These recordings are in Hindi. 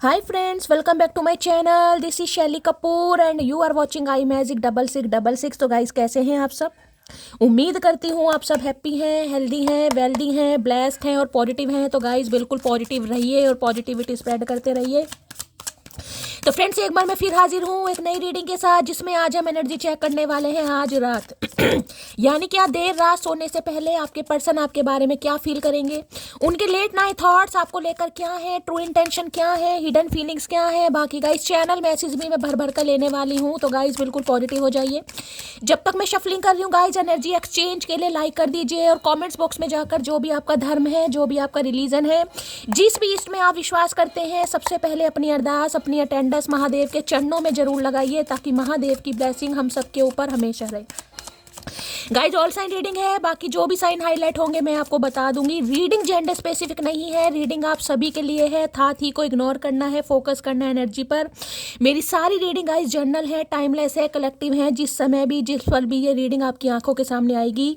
Hi friends, welcome back to my channel. This is Shelly Kapoor and you are watching I magic 6666। तो गाइस कैसे हैं आप सब? उम्मीद करती हूँ आप सब हैप्पी हैं, हेल्दी हैं, वेल्दी हैं, ब्लेस्ड हैं और पॉजिटिव हैं। तो गाइस बिल्कुल पॉजिटिव रहिए और पॉजिटिविटी स्प्रेड करते रहिए। तो फ्रेंड्स एक बार मैं फिर हाजिर हूँ एक नई रीडिंग के साथ, जिसमें आज हम एनर्जी चेक करने वाले हैं आज रात यानी कि देर रात सोने से पहले आपके पर्सन आपके बारे में क्या फील करेंगे, उनके लेट नाइट थॉट्स आपको लेकर क्या है, ट्रू इंटेंशन क्या है, हिडन फीलिंग्स क्या है। बाकी गाइस चैनल मैसेज भी मैं भर भर कर लेने वाली हूँ। तो गाइस बिल्कुल पॉजिटिव हो जाइए। जब तक मैं शफलिंग कर रही हूँ गाइस, एनर्जी एक्सचेंज के लिए लाइक कर दीजिए और कॉमेंट्स बॉक्स में जाकर जो भी आपका धर्म है, जो भी आपका रिलीजन है, जिस भी इसमें आप विश्वास करते हैं, सबसे पहले अपनी अरदास, अपनी अटेंडेंस महादेव के चरणों में जरूर लगाइए, ताकि महादेव की ब्लेसिंग हम सबके ऊपर हमेशा रहे। गाइज ऑल साइन रीडिंग है, बाकी जो भी साइन हाईलाइट होंगे मैं आपको बता दूंगी। रीडिंग जेंडर स्पेसिफिक नहीं है, रीडिंग आप सभी के लिए है। था थी को इग्नोर करना है, फोकस करना है एनर्जी पर। मेरी सारी रीडिंग गाइज जर्नल है, टाइमलेस है, कलेक्टिव है। जिस समय भी, जिस पल भी ये रीडिंग आपकी आंखों के सामने आएगी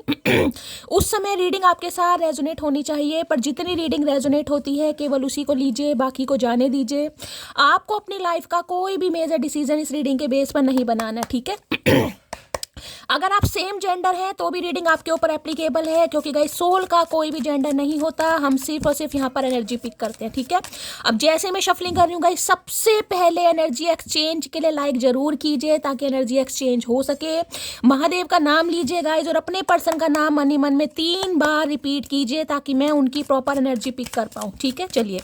उस समय रीडिंग आपके साथ रेजोनेट होनी चाहिए। पर जितनी रीडिंग रेजोनेट होती है केवल उसी को लीजिए, बाकी को जाने दीजिए। आपको अपनी लाइफ का कोई भी मेजर डिसीजन इस रीडिंग के बेस पर नहीं बनाना, ठीक है। अगर आप सेम जेंडर हैं तो भी रीडिंग आपके ऊपर एप्लीकेबल है, क्योंकि गाइस सोल का कोई भी जेंडर नहीं होता, हम सिर्फ और सिर्फ यहाँ पर एनर्जी पिक करते हैं, ठीक है। अब जैसे मैं शफलिंग कर रही हूँ गाइस, सबसे पहले एनर्जी एक्सचेंज के लिए लाइक जरूर कीजिए, ताकि एनर्जी एक्सचेंज हो सके। महादेव का नाम लीजिए गाइस और अपने पर्सन का नाम मन ही मन में 3 बार रिपीट कीजिए, ताकि मैं उनकी प्रॉपर एनर्जी पिक कर पाऊँ, ठीक है। चलिए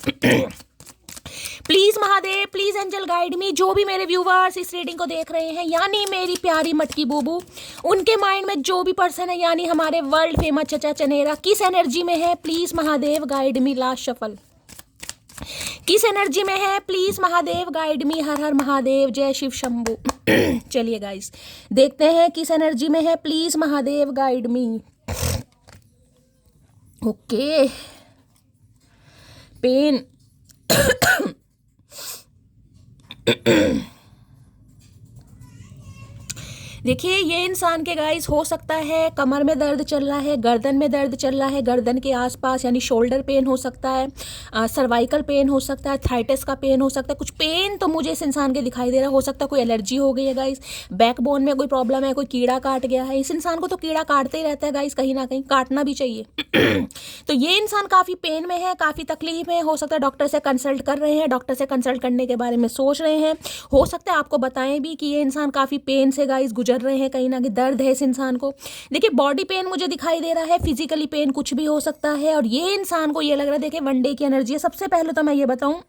please Mahadev, please angel guide me. जो भी मेरे व्यूवर्स इस रीडिंग को देख रहे हैं, यानी मेरी प्यारी मटकी बूबू, उनके माइंड में जो भी पर्सन है, यानी हमारे वर्ल्ड फेमस चचा चनेरा, किस एनर्जी में है, please Mahadev guide me. Last shuffle किस एनर्जी में है, प्लीज महादेव गाइड मी। हर हर महादेव, जय शिव शंभू चलिए गाइस देखते हैं किस एनर्जी में है, please Mahadev guide me. Okay, pen देखिए ये इंसान के गाइस हो सकता है कमर में दर्द चल रहा है, गर्दन में दर्द चल रहा है, गर्दन के आसपास यानी शोल्डर पेन हो सकता है, सर्वाइकल पेन हो सकता है, थाइटिस का पेन हो सकता है। कुछ पेन तो मुझे इस इंसान के दिखाई दे रहा है। हो सकता है कोई एलर्जी हो गई है गाइस, बैकबोन में कोई प्रॉब्लम है, कोई कीड़ा काट गया है। इस इंसान को तो कीड़ा काटते ही रहता है गाइस, कहीं ना कहीं काटना भी चाहिए तो ये इंसान काफ़ी पेन में है, काफ़ी तकलीफ में। हो सकता है डॉक्टर से कंसल्ट कर रहे हैं, डॉक्टर से कंसल्ट करने के बारे में सोच रहे हैं। हो सकता है आपको बताएं भी कि ये इंसान काफ़ी पेन से गाइस गुजर रहे हैं, कहीं ना कहीं दर्द है इस इंसान को। देखिए बॉडी पेन मुझे दिखाई दे रहा है, फिजिकली पेन कुछ भी हो सकता है। और ये इंसान को ये लग रहा है, देखिए 1 डे की एनर्जी है। सबसे पहले तो मैं ये बताऊं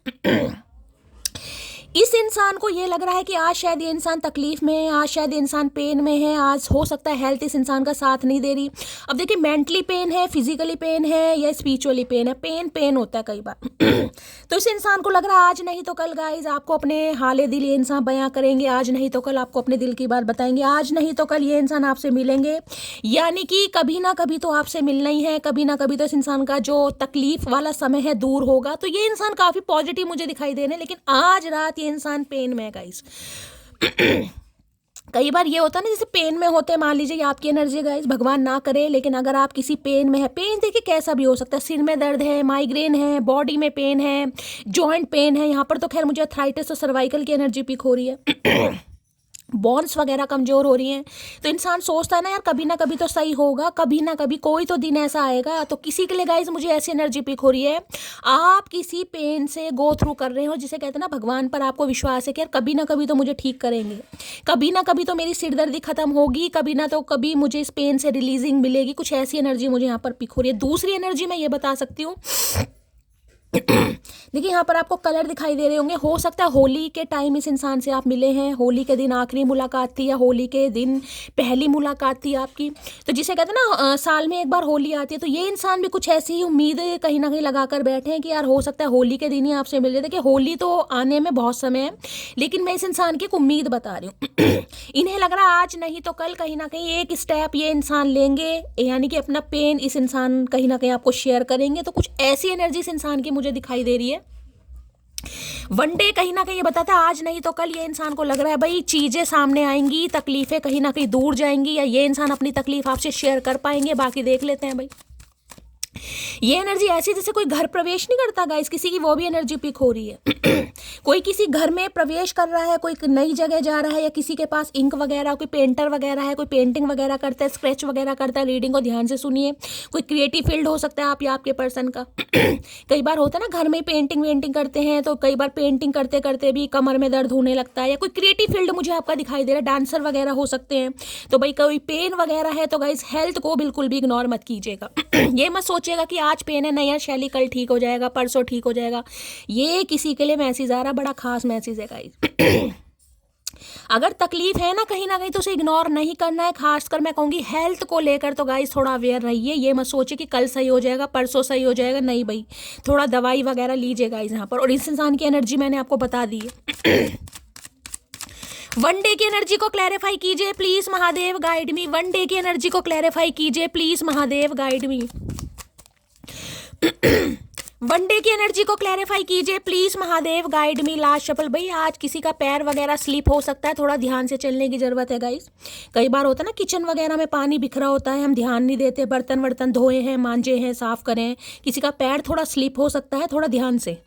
इस इंसान को ये लग रहा है कि आज शायद ये इंसान तकलीफ में है, आज शायद ये इंसान पेन में है, आज हो सकता है हेल्थ इस इंसान का साथ नहीं दे रही। अब देखिए मेंटली पेन है, फिजिकली पेन है या स्पिरिचुअली पेन है, पेन होता है कई बार तो इस इंसान को लग रहा है आज नहीं तो कल गाइज आपको अपने हाले दिल ये इंसान बयां करेंगे, आज नहीं तो कल आपको अपने दिल की बात बताएंगे, आज नहीं तो कल ये इंसान आपसे मिलेंगे। यानी कि कभी ना कभी तो आपसे मिलना ही है, कभी ना कभी तो इस इंसान का जो तकलीफ वाला समय है दूर होगा। तो ये इंसान काफ़ी पॉजिटिव मुझे दिखाई दे रहे हैं, लेकिन आज रात इंसान पेन में है गाइस कई बार ये होता है ना, जैसे पेन में होते हैं, मान लीजिए आपकी एनर्जी गाइस, भगवान ना करे, लेकिन अगर आप किसी पेन में है, पेन देखिए कैसा भी हो सकता है, सिर में दर्द है, माइग्रेन है, बॉडी में पेन है, जॉइंट पेन है। यहाँ पर तो खैर मुझे अर्थराइटिस और सर्वाइकल की एनर्जी पिक हो रही है बोन्स वगैरह कमज़ोर हो रही हैं। तो इंसान सोचता है ना यार कभी ना कभी तो सही होगा, कभी ना कभी कोई तो दिन ऐसा आएगा। तो किसी के लिए गाइज मुझे ऐसी एनर्जी पिक हो रही है, आप किसी पेन से गो थ्रू कर रहे हो, जिसे कहते हैं ना भगवान पर आपको विश्वास है कि यार कभी ना कभी तो मुझे ठीक करेंगे, कभी ना कभी तो मेरी सिरदर्दी खत्म होगी, कभी ना तो कभी मुझे इस पेन से रिलीजिंग मिलेगी। कुछ ऐसी एनर्जी मुझे यहाँ पर पिक हो रही है। दूसरी एनर्जी मैं ये बता सकती हूँ देखिए यहाँ पर आपको कलर दिखाई दे रहे होंगे। हो सकता है होली के टाइम इस इंसान से आप मिले हैं, होली के दिन आखिरी मुलाकात थी या होली के दिन पहली मुलाकात थी आपकी। तो जिसे कहते हैं ना साल में एक बार होली आती है, तो ये इंसान भी कुछ ऐसी ही उम्मीद कहीं ना कहीं लगा कर बैठे हैं कि यार हो सकता है होली के दिन ही आपसे मिल जाए। देखिए होली तो आने में बहुत समय है, लेकिन मैं इस इंसान की एक उम्मीद बता रही हूँ इन्हें लग रहा है आज नहीं तो कल कहीं ना कहीं एक स्टेप ये इंसान लेंगे, यानी कि अपना पेन इस इंसान कहीं ना कहीं आपको शेयर करेंगे। तो कुछ ऐसी एनर्जी इस इंसान की मुझे दिखाई दे रही है। 1 डे कहीं ना कहीं ये बताता है आज नहीं तो कल ये इंसान को लग रहा है भाई चीज़ें सामने आएंगी, तकलीफें कहीं ना कहीं दूर जाएंगी, या ये इंसान अपनी तकलीफ आपसे शेयर कर पाएंगे। बाकी देख लेते हैं भाई ये एनर्जी ऐसी जैसे कोई घर प्रवेश नहीं करता गाइस किसी की, वो भी एनर्जी पिक हो रही है। कोई किसी घर में प्रवेश कर रहा है, कोई नई जगह जा रहा है, या किसी के पास इंक वगैरह, कोई पेंटर वगैरह है, कोई पेंटिंग वगैरह करता है, स्केच वगैरह करता है। रीडिंग को ध्यान से सुनिए, कोई क्रिएटिव फील्ड हो सकता है आप या आपके पर्सन का। कई बार होता है ना घर में पेंटिंग वेंटिंग करते हैं, तो कई बार पेंटिंग करते करते भी कमर में दर्द होने लगता है, या कोई क्रिएटिव फील्ड मुझे आपका दिखाई दे रहा है, डांसर वगैरह हो सकते हैं। तो भाई कोई पेन वगैरह है तो गाइस हेल्थ को बिल्कुल भी इग्नोर मत कीजिएगा। ये मत सोचिएगा कि आज पेन है, नहीं यार शैली कल ठीक हो जाएगा, परसों ठीक हो जाएगा। ये किसी के लिए मैसेज आ रहा, बड़ा खास मैसेज है गाइस। अगर तकलीफ है ना कहीं तो उसे इग्नोर नहीं करना है। खासकर मैं कहूँगी हेल्थ को लेकर तो गाइस थोड़ा अवेयर रहिए। ये मत सोचिए कि कल सही हो जाएगा, परसों सही हो जाएगा, नहीं भाई, थोड़ा दवाई वगैरह लीजिए गाइस यहाँ पर। और इस इंसान की एनर्जी मैंने आपको बता दी है। वन डे की एनर्जी को क्लैरिफाई कीजिए please Mahadev, guide me. One day की एनर्जी को क्लैरिफाई कीजिए please Mahadev, guide me. One day की एनर्जी को क्लैरिफाई कीजिए please Mahadev, guide me. Last shuffle. भाई आज किसी का पैर वगैरह स्लिप हो सकता है, थोड़ा ध्यान से चलने की जरूरत है गाइस। कई बार होता है ना किचन वगैरह में पानी बिखरा होता है, हम ध्यान नहीं देते, बर्तन वर्तन धोए हैं, मांजे हैं, साफ करें, किसी का पैर थोड़ा स्लिप हो सकता है, थोड़ा ध्यान से।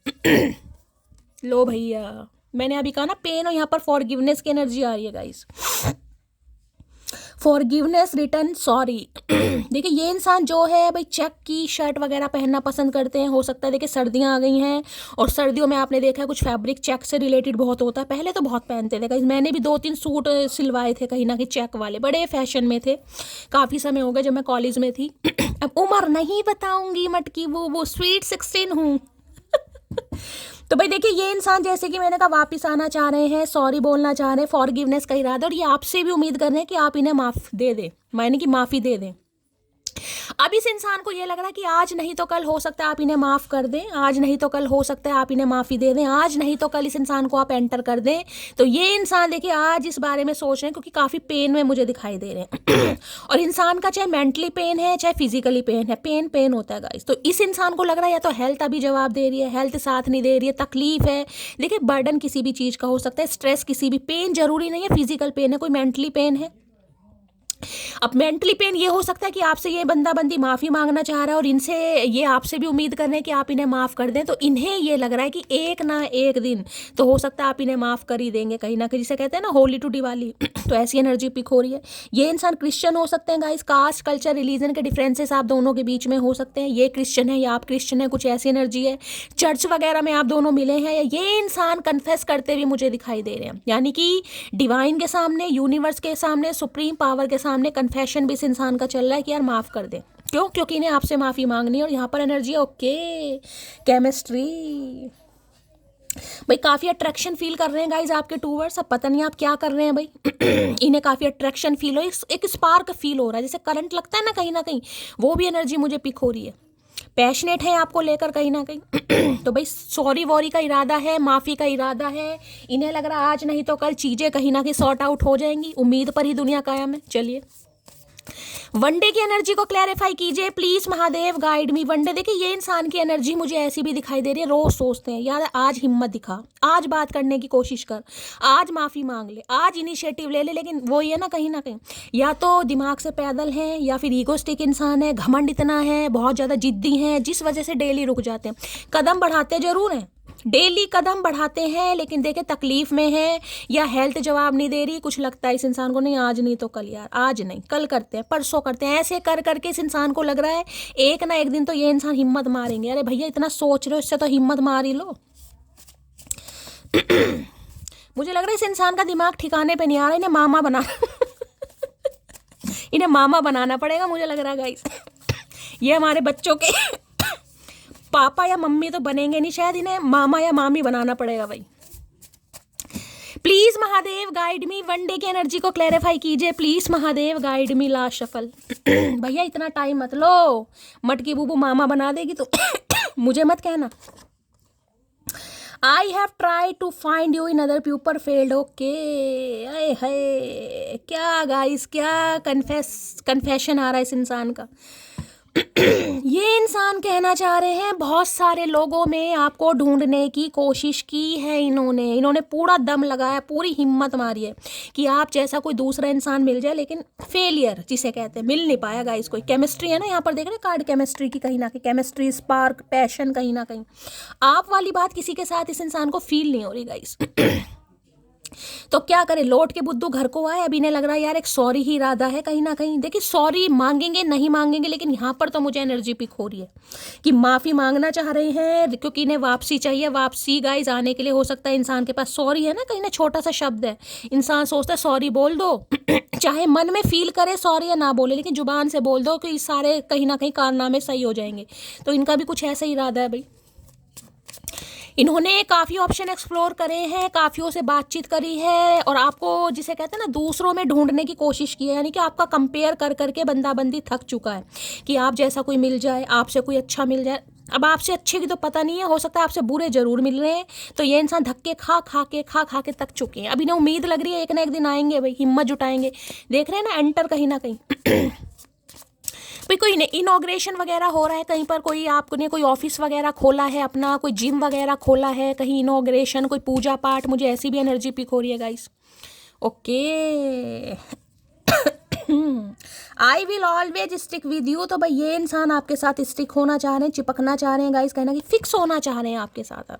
लो भैया, मैंने अभी कहा ना पेन, और यहाँ पर फॉरगिवनेस की एनर्जी आ रही है गाइस। Forgiveness, return, sorry. देखिए ये इंसान जो है भाई चेक की शर्ट वगैरह पहनना पसंद करते हैं। हो सकता है देखिए सर्दियाँ आ गई हैं, और सर्दियों में आपने देखा है कुछ फैब्रिक चेक से रिलेटेड बहुत होता है। पहले तो बहुत पहनते थे गाइस, मैंने भी 2-3 सूट सिलवाए थे कहीं ना कहीं चेक वाले, बड़े फैशन में थे। काफ़ी समय हो गया जब मैं कॉलेज में थी। अब उम्र नहीं बताऊंगी मटकी, वो स्वीट 16 हूँ। तो भाई देखिए ये इंसान जैसे कि मैंने कहा वापस आना चाह रहे हैं, सॉरी बोलना चाह रहे हैं, फॉरगिवनेस का इरादा, और ये आपसे भी उम्मीद कर रहे हैं कि आप इन्हें माफ दे दें, मायने कि माफ़ी दे दें। अब इस इंसान को ये लग रहा है कि आज नहीं तो कल हो सकता है आप इन्हें माफ़ कर दें, आज नहीं तो कल हो सकता है आप इन्हें माफ़ी दे दें, आज नहीं तो कल इस इंसान को आप एंटर कर दें। तो ये इंसान देखिए आज इस बारे में सोच रहे हैं, क्योंकि काफ़ी पेन में मुझे दिखाई दे रहे हैं। और इंसान का चाहे मेंटली पेन है चाहे फिजिकली पेन है, पेन होता है गाइस। तो इस इंसान को लग रहा है या तो हेल्थ अभी जवाब दे रही है, हेल्थ साथ नहीं दे रही है, तकलीफ है। देखिए बर्डन किसी भी चीज़ का हो सकता है, स्ट्रेस किसी भी, पेन जरूरी नहीं है फिजिकल पेन है, कोई मेंटली पेन है। अब मेंटली पेन ये हो सकता है कि आपसे ये बंदा बंदी माफ़ी मांगना चाह रहा है, और इनसे ये आपसे भी उम्मीद कर रहे हैं कि आप इन्हें माफ़ कर दें। तो इन्हें ये लग रहा है कि एक ना एक दिन तो हो सकता है आप इन्हें माफ़ कर ही देंगे कहीं ना कहीं, जिसे कहते हैं ना होली टू दिवाली। तो ऐसी एनर्जी पिक हो रही है। ये इंसान क्रिश्चियन हो सकते हैं गाइस, कास्ट कल्चर रिलीजन के डिफरेंसेस आप दोनों के बीच में हो सकते हैं। ये क्रिश्चियन है या आप क्रिश्चियन है, कुछ ऐसी एनर्जी है। चर्च वगैरह में आप दोनों मिले हैं, या ये इंसान कन्फेस करते भी मुझे दिखाई दे रहे हैं, यानी कि डिवाइन के सामने, यूनिवर्स के सामने, सुप्रीम पावर के सामने कन्फेशन भी इस इंसान का चल रहा है कि यार माफ़ कर दे। क्यों? क्योंकि इन्हें आपसे माफ़ी मांगनी है। और यहाँ पर एनर्जी ओके, केमिस्ट्री। भाई काफ़ी अट्रैक्शन फील कर रहे हैं गाइज आपके टूवर्ड्स। अब पता नहीं आप क्या कर रहे हैं भाई। इन्हें काफ़ी अट्रैक्शन फील हो, एक स्पार्क फील हो रहा है, जैसे करंट लगता है ना कहीं, वो भी एनर्जी मुझे पिक हो रही है। पैशनेट है आपको लेकर कहीं ना कहीं। तो भाई सॉरी वॉरी का इरादा है, माफ़ी का इरादा है। इन्हें लग रहा है आज नहीं तो कल चीज़ें कहीं ना कहीं सॉर्ट आउट हो जाएंगी। उम्मीद पर ही दुनिया कायम है। चलिए वनडे की एनर्जी को क्लैरिफाई कीजिए please Mahadev, guide me. One day देखिए ये इंसान की एनर्जी मुझे ऐसी भी दिखाई दे रही है, रोज सोचते हैं यार आज हिम्मत दिखा, आज बात करने की कोशिश कर, आज माफ़ी मांग ले, आज इनिशिएटिव ले ले। लेकिन वो ही है ना कहीं या तो दिमाग से पैदल हैं, या फिर ईगोस्टिक इंसान है, घमंड इतना है, बहुत ज़्यादा जिद्दी हैं, जिस वजह से डेली रुक जाते हैं। कदम बढ़ाते जरूर हैं, डेली कदम बढ़ाते हैं, लेकिन देखे तकलीफ में है या हेल्थ जवाब नहीं दे रही। कुछ लगता है इस इंसान को नहीं आज नहीं तो कल, यार आज नहीं कल करते हैं, परसों करते हैं, ऐसे कर करके इस इंसान को लग रहा है एक ना एक दिन तो ये इंसान हिम्मत मारेंगे। अरे भैया इतना सोच रहे हो, इससे तो हिम्मत मार ही लो। मुझे लग रहा है इस इंसान का दिमाग ठिकाने पे नहीं आ रहा, इन्हें मामा बना इन्हें मामा बनाना पड़ेगा मुझे लग रहा है गाइस। ये हमारे बच्चों के पापा या मम्मी तो बनेंगे नहीं, शायद इन्हें मामा या मामी बनाना पड़ेगा भाई। Please Mahadev guide me, one day की एनर्जी को क्लैरिफाई कीजिए please Mahadev, guide me. Last shuffle. भैया इतना टाइम मत लो, मटकी बूबू मामा बना देगी तो मुझे मत कहना। I have try to find you in other people failed. Okay, अरे है क्या गाइस, क्या कन्फेशन आ रहा है इस इंसान का। ये इंसान कहना चाह रहे हैं बहुत सारे लोगों में आपको ढूंढने की कोशिश की है इन्होंने पूरा दम लगाया, पूरी हिम्मत मारी है कि आप जैसा कोई दूसरा इंसान मिल जाए, लेकिन फेलियर जिसे कहते हैं, मिल नहीं पाया गाइस। कोई केमिस्ट्री है ना, यहाँ पर देख रहे हैं कार्ड केमिस्ट्री की, कहीं ना कहीं केमिस्ट्री, स्पार्क, पैशन, कहीं ना कहीं आप वाली बात किसी के साथ इस इंसान को फील नहीं हो रही गाइस। तो क्या करे, लौट के बुद्धू घर को आए। अब इन्हें लग रहा है यार एक सॉरी ही इरादा है कहीं ना कहीं। देखिए सॉरी मांगेंगे नहीं मांगेंगे, लेकिन यहाँ पर तो मुझे एनर्जी पिक हो रही है कि माफ़ी मांगना चाह रहे हैं, क्योंकि इन्हें वापसी चाहिए। वापसी गाइस आने के लिए हो सकता है इंसान के पास सॉरी है ना, कहीं ना छोटा सा शब्द है, इंसान सोचता है सॉरी बोल दो। चाहे मन में फील करे सॉरी या ना बोले, लेकिन जुबान से बोल दो कि सारे कहीं ना कहीं कारनामे सही हो जाएंगे। तो इनका भी कुछ ऐसा ही इरादा है भाई। इन्होंने काफ़ी ऑप्शन एक्सप्लोर करे हैं, काफ़ियों से बातचीत करी है, और आपको जिसे कहते हैं ना दूसरों में ढूंढने की कोशिश की है। यानी कि आपका कंपेयर कर करके बंदी थक चुका है कि आप जैसा कोई मिल जाए, आपसे कोई अच्छा मिल जाए। अब आपसे अच्छे की तो पता नहीं है, हो सकता है आपसे बुरे जरूर मिल रहे हैं। तो ये इंसान धक्के खा खा के थक चुके हैं। अब इन्हें उम्मीद लग रही है एक ना एक दिन आएंगे भाई, हिम्मत जुटाएंगे। देख रहे हैं ना एंटर कहीं ना कहीं। भाई कोई इनॉग्रेशन वगैरह हो रहा है कहीं पर, कोई आपने कोई ऑफिस वगैरह खोला है अपना, कोई जिम वगैरह खोला है, कहीं इनॉग्रेशन, कोई पूजा पाठ। मुझे ऐसी भी एनर्जी पिक हो रही है guys. Okay, I will always stick with you. तो भाई ये इंसान आपके साथ स्टिक होना चाह रहे हैं, चिपकना चाह रहे हैं गाइस, कहना कि फिक्स होना चाह रहे हैं आपके साथ अब।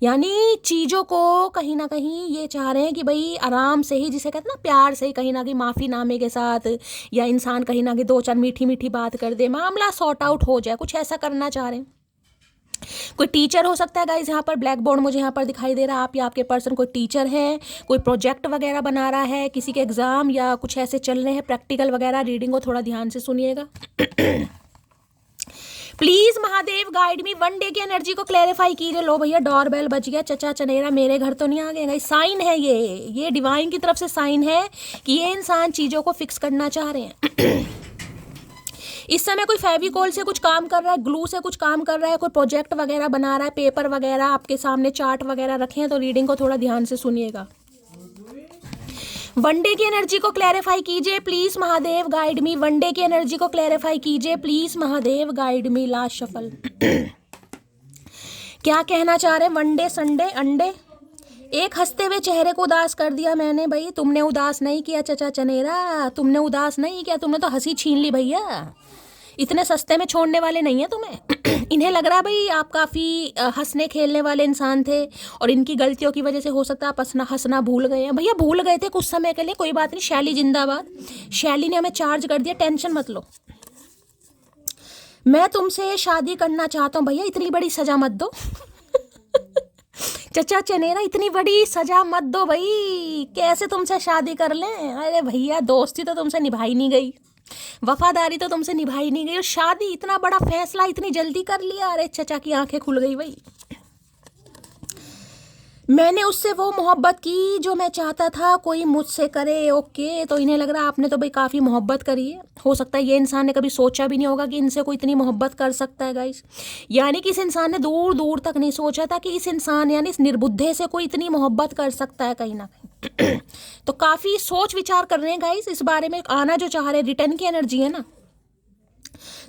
यानी चीज़ों को कहीं ना कहीं ये चाह रहे हैं कि भाई आराम से ही, जिसे कहते हैं ना प्यार से ही, कहीं ना कहीं माफ़ीनामे के साथ, या इंसान कहीं ना कहीं दो चार मीठी मीठी बात कर दे, मामला सॉर्ट आउट हो जाए, कुछ ऐसा करना चाह रहे हैं। कोई टीचर हो सकता है गाइस, यहाँ पर ब्लैक बोर्ड मुझे यहाँ पर दिखाई दे रहा है। आप या आपके पर्सन कोई टीचर है, कोई प्रोजेक्ट वगैरह बना रहा है, किसी के एग्जाम या कुछ ऐसे चल रहे हैं प्रैक्टिकल वगैरह। रीडिंग को थोड़ा ध्यान से सुनिएगा। Please Mahadev guide me, one day की एनर्जी को क्लैरिफाई कीजिए। लो भैया डोरबेल बज गया, चचा चनेरा मेरे घर तो नहीं आ गए गाइस। साइन है ये डिवाइन की तरफ से साइन है कि ये इंसान चीजों को फिक्स करना चाह रहे हैं। इस समय कोई फेविकोल से कुछ काम कर रहा है, ग्लू से कुछ काम कर रहा है, कोई प्रोजेक्ट वगैरह बना रहा है, पेपर वगैरह आपके सामने चार्ट वगैरह रखे हैं। तो रीडिंग को थोड़ा ध्यान से सुनिएगा। वनडे की एनर्जी को क्लैरिफाई कीजिए please Mahadev guide me. One day की एनर्जी को क्लैरिफाई कीजिए please Mahadev guide me. Last shuffle. क्या कहना चाह रहे हैं? वनडे संडे अंडे। एक हंसते हुए चेहरे को उदास कर दिया मैंने भाई। तुमने उदास नहीं किया चचा चनेरा, तुमने उदास नहीं किया, तुमने तो हंसी छीन ली भैया। इतने सस्ते में छोड़ने वाले नहीं है तुम्हें। इन्हें लग रहा भाई आप काफ़ी हंसने खेलने वाले इंसान थे, और इनकी गलतियों की वजह से हो सकता है आप हंसना भूल गए हैं। भैया भूल गए थे कुछ समय के लिए, कोई बात नहीं। शैली जिंदाबाद। शैली ने हमें चार्ज कर दिया, टेंशन मत लो। मैं तुमसे शादी करना चाहता हूँ भैया, इतनी बड़ी सजा मत दो। चचा चनेरा इतनी बड़ी सजा मत दो भाई, कैसे तुमसे शादी कर लें। अरे भैया दोस्ती तो तुमसे निभाई नहीं गई, वफादारी तो तुमसे निभाई नहीं गई, और शादी इतना बड़ा फैसला इतनी जल्दी कर लिया। अरे चचा की आंखें खुल गई भाई। मैंने उससे वो मोहब्बत की जो मैं चाहता था कोई मुझसे करे। ओके, तो इन्हें लग रहा है आपने तो भाई काफ़ी मोहब्बत करी है। हो सकता है ये इंसान ने कभी सोचा भी नहीं होगा कि इनसे कोई इतनी मोहब्बत कर सकता है गाइस। यानी कि इस इंसान ने दूर दूर तक नहीं सोचा था कि इस इंसान यानी इस निर्बुद्धे से कोई इतनी मोहब्बत कर सकता है कहीं ना कहीं। तो काफ़ी सोच विचार कर रहे हैं गाइस इस बारे में, आना जो चाह रहे। रिटर्न की एनर्जी है ना।